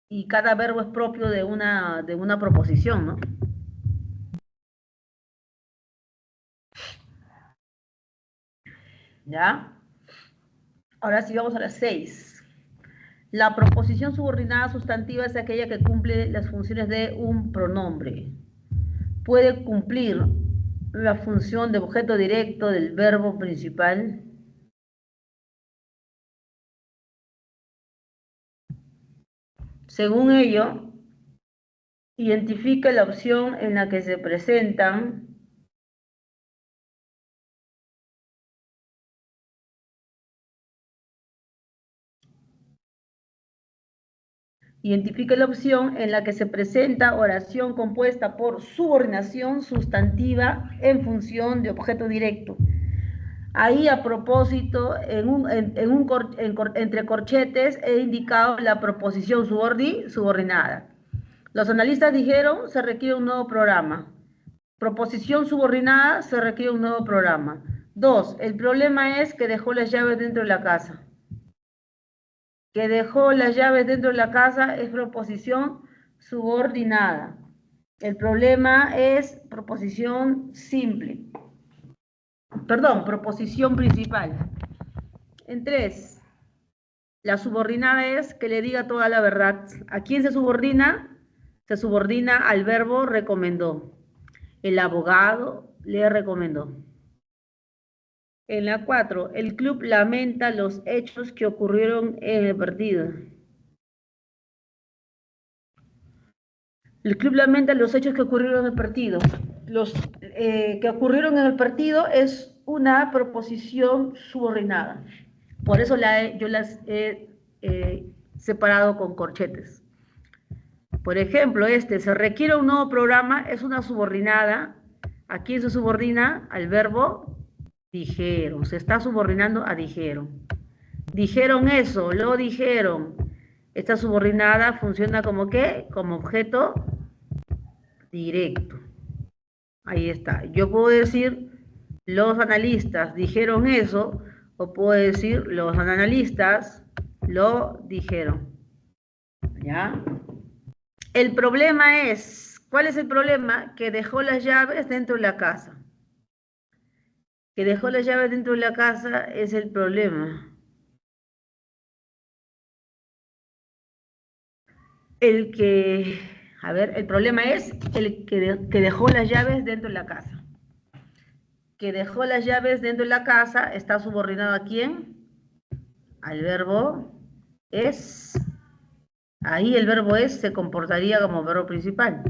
y cada verbo es propio de una proposición, ¿no? ¿Ya? Ahora sí vamos a las 6. La proposición subordinada sustantiva es aquella que cumple las funciones de un pronombre. Puede cumplir la función de objeto directo del verbo principal. Según ello, identifica la opción en la que se presentan Identifique la opción en la que se presenta oración compuesta por subordinación sustantiva en función de objeto directo. Ahí, a propósito, entre corchetes he indicado la proposición subordinada. Los analistas dijeron, se requiere un nuevo programa. Proposición subordinada, se requiere un nuevo programa. 2. El problema es que dejó las llaves dentro de la casa. Que dejó las llaves dentro de la casa es proposición subordinada. El problema es proposición simple. Perdón, proposición principal. En 3, la subordinada es que le diga toda la verdad. ¿A quién se subordina? Se subordina al verbo recomendó. El abogado le recomendó. En la 4, el club lamenta los hechos que ocurrieron en el partido. El club lamenta los hechos que ocurrieron en el partido. Los que ocurrieron en el partido es una proposición subordinada. Por eso yo las he separado con corchetes. Por ejemplo, se requiere un nuevo programa, es una subordinada. ¿A quién se subordina? Al verbo dijeron. Se está subordinando a dijeron. Dijeron eso, lo dijeron. Esta subordinada funciona como ¿qué? Como objeto directo. Ahí está. Yo puedo decir, los analistas dijeron eso, o puedo decir, los analistas lo dijeron. ¿Ya? El problema es, ¿cuál es el problema? Que dejó las llaves dentro de la casa. Que dejó las llaves dentro de la casa es el problema. El problema es el que dejó las llaves dentro de la casa. Que dejó las llaves dentro de la casa está subordinado ¿a quién? Al verbo es. Ahí el verbo es se comportaría como verbo principal.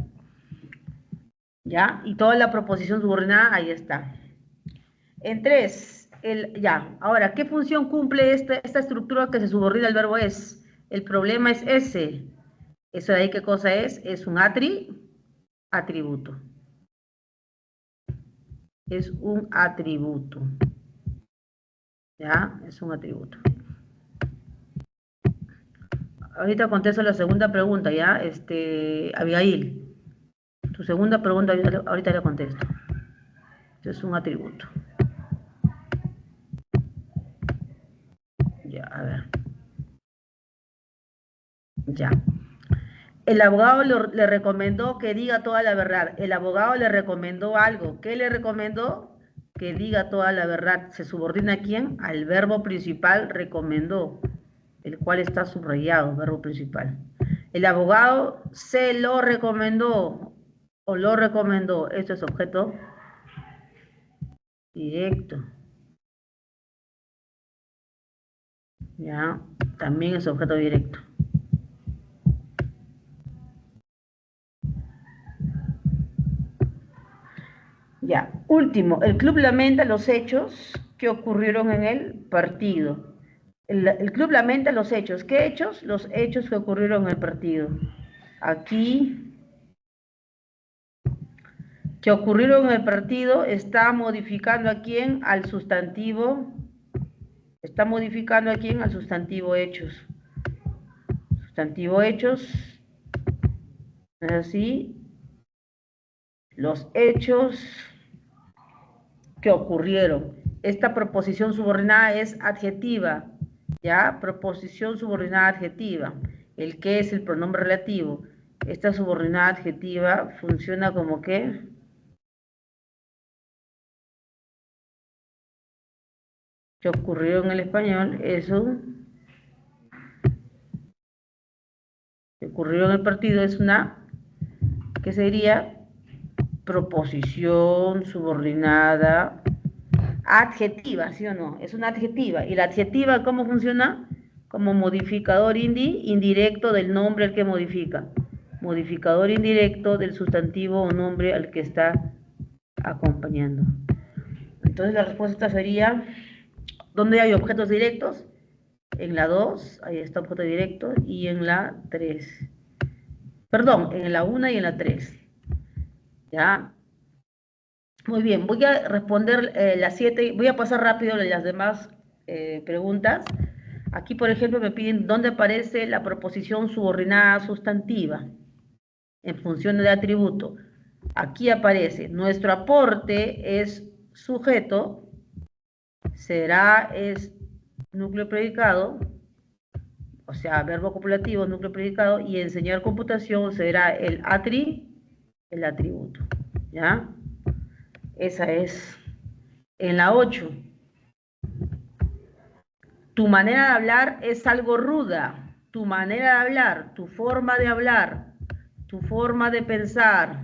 ¿Ya? Y toda la proposición subordinada ahí está. En 3, ahora, ¿qué función cumple esta estructura que se subordina al verbo es? El problema es ese. ¿Eso de ahí qué cosa es? Es un atributo. Es un atributo. ¿Ya? Es un atributo. Ahorita contesto la segunda pregunta, ¿ya? Abigail. Tu segunda pregunta ahorita la contesto. Es un atributo. Ya, a ver. Ya. El abogado le recomendó que diga toda la verdad. El abogado le recomendó algo. ¿Qué le recomendó? Que diga toda la verdad. ¿Se subordina a quién? Al verbo principal recomendó, el cual está subrayado, verbo principal. El abogado se lo recomendó o lo recomendó. Esto es objeto directo. Ya, también es objeto directo. Ya, último, el club lamenta los hechos que ocurrieron en el partido. El club lamenta los hechos. ¿Qué hechos? Los hechos que ocurrieron en el partido. Aquí, que ocurrieron en el partido, está modificando a quién? Al sustantivo. Está modificando a quién? Al sustantivo hechos. Sustantivo hechos. ¿Es así? Los hechos que ocurrieron. Esta proposición subordinada es adjetiva, ¿ya? Proposición subordinada adjetiva. El que es el pronombre relativo. Esta subordinada adjetiva funciona como ¿qué? Que ocurrió en el español, eso. Que ocurrió en el partido es una, ¿qué sería? Proposición subordinada adjetiva, ¿sí o no? Es una adjetiva. ¿Y la adjetiva cómo funciona? Como modificador indirecto del nombre al que modifica. Modificador indirecto del sustantivo o nombre al que está acompañando. Entonces la respuesta sería, ¿dónde hay objetos directos? En la 2, ahí está objeto directo, y en la 3. Perdón, en la 1 y en la 3. ¿Ya? Muy bien, voy a responder las 7, voy a pasar rápido las demás preguntas. Aquí, por ejemplo, me piden dónde aparece la proposición subordinada sustantiva en función de atributo. Aquí aparece, nuestro aporte es sujeto, es núcleo predicado, o sea, verbo copulativo, núcleo predicado, y enseñar computación será el atributo, ¿ya? Esa es. En la 8, tu manera de hablar es algo ruda, tu manera de hablar, tu forma de hablar, tu forma de pensar,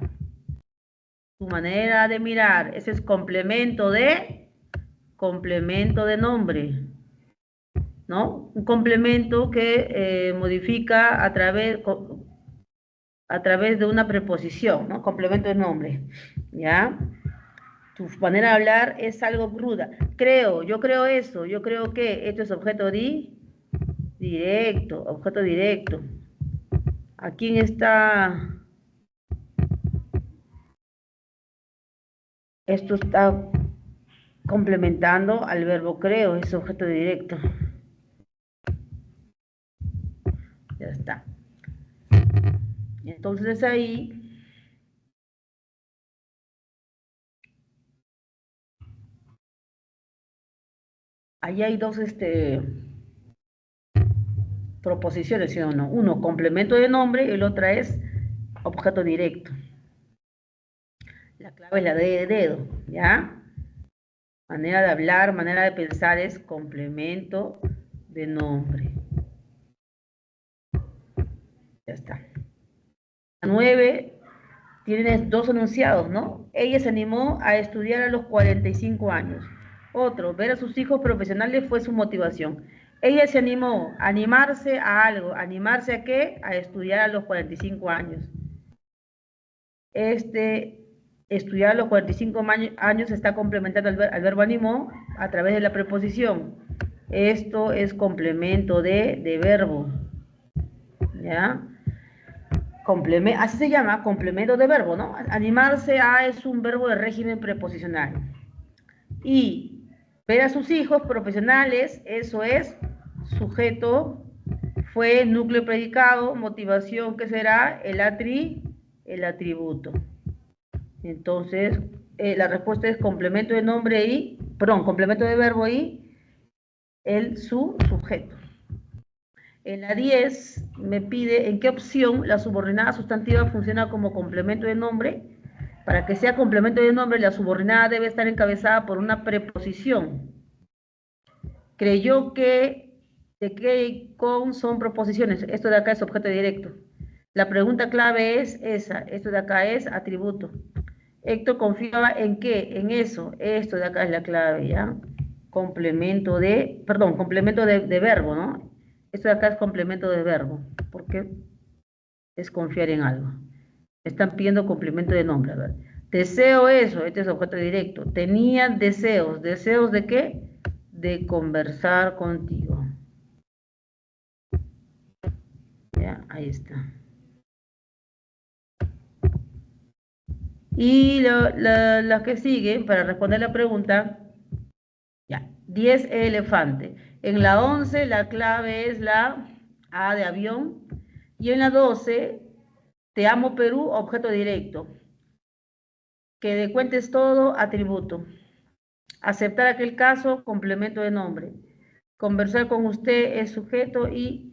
tu manera de mirar, ese es complemento de nombre, ¿no? Un complemento que modifica a través de una preposición, ¿no? Complemento de nombre, ¿ya? Tu manera de hablar es algo ruda. Yo creo eso, yo creo que esto es objeto directo, objeto directo. ¿A quién está? Esto está complementando al verbo creo, es objeto directo. Ya está. Entonces ahí hay dos proposiciones, ¿sí o no? Uno, complemento de nombre, y el otra es objeto directo. La clave es la D de dedo, ¿ya? Manera de hablar, manera de pensar es complemento de nombre. Ya está. La 9, tienes dos enunciados, ¿no? Ella se animó a estudiar a los 45 años. Otro, ver a sus hijos profesionales fue su motivación. Ella se animó, animarse a algo. ¿Animarse a qué? A estudiar a los 45 años. Estudiar a los 45 años está complementando al verbo animó a través de la preposición. Esto es complemento de verbo. ¿Ya? Así se llama, complemento de verbo, ¿no? Animarse a es un verbo de régimen preposicional. Y ver a sus hijos profesionales, eso es sujeto, fue núcleo predicado, motivación, que será el atributo. Entonces, la respuesta es complemento de nombre complemento de verbo y su sujeto. En la 10 me pide en qué opción la subordinada sustantiva funciona como complemento de nombre. Para que sea complemento de nombre, la subordinada debe estar encabezada por una preposición. Creyó que de que y con son proposiciones. Esto de acá es objeto directo. La pregunta clave es esa. Esto de acá es atributo. Héctor confiaba en qué, en eso. Esto de acá es la clave, ¿ya? Complemento de verbo, ¿no? Esto de acá es complemento de verbo, porque es confiar en algo. Están pidiendo complemento de nombre, a ver. Deseo eso, este es objeto directo. Tenía deseos. ¿Deseos de qué? De conversar contigo. Ya, ahí está. Y la que sigue, para responder la pregunta, ya, 10 elefante. En la 11 la clave es la A de avión. Y en la 12, te amo Perú, objeto directo. Que de cuentes todo, atributo. Aceptar aquel caso, complemento de nombre. Conversar con usted es sujeto y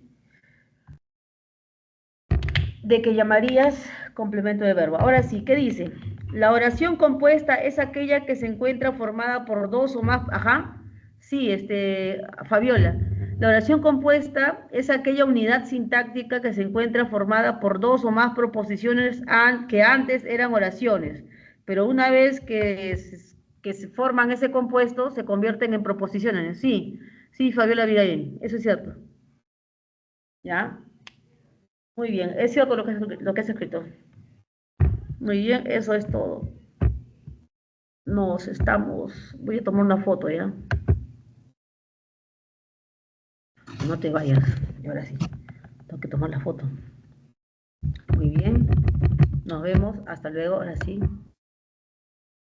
de que llamarías, complemento de verbo. Ahora sí, ¿qué dice? La oración compuesta es aquella que se encuentra formada por dos o más, sí, Fabiola. La oración compuesta es aquella unidad sintáctica que se encuentra formada por dos o más proposiciones que antes eran oraciones, pero una vez que se forman ese compuesto, se convierten en proposiciones. Sí, sí, Fabiola Villaín, eso es cierto. ¿Ya? Muy bien, es cierto lo que has escrito. Muy bien, eso es todo. Voy a tomar una foto ya. no te vayas. Y ahora sí, tengo que tomar la foto. Muy bien, nos vemos, hasta luego, ahora sí.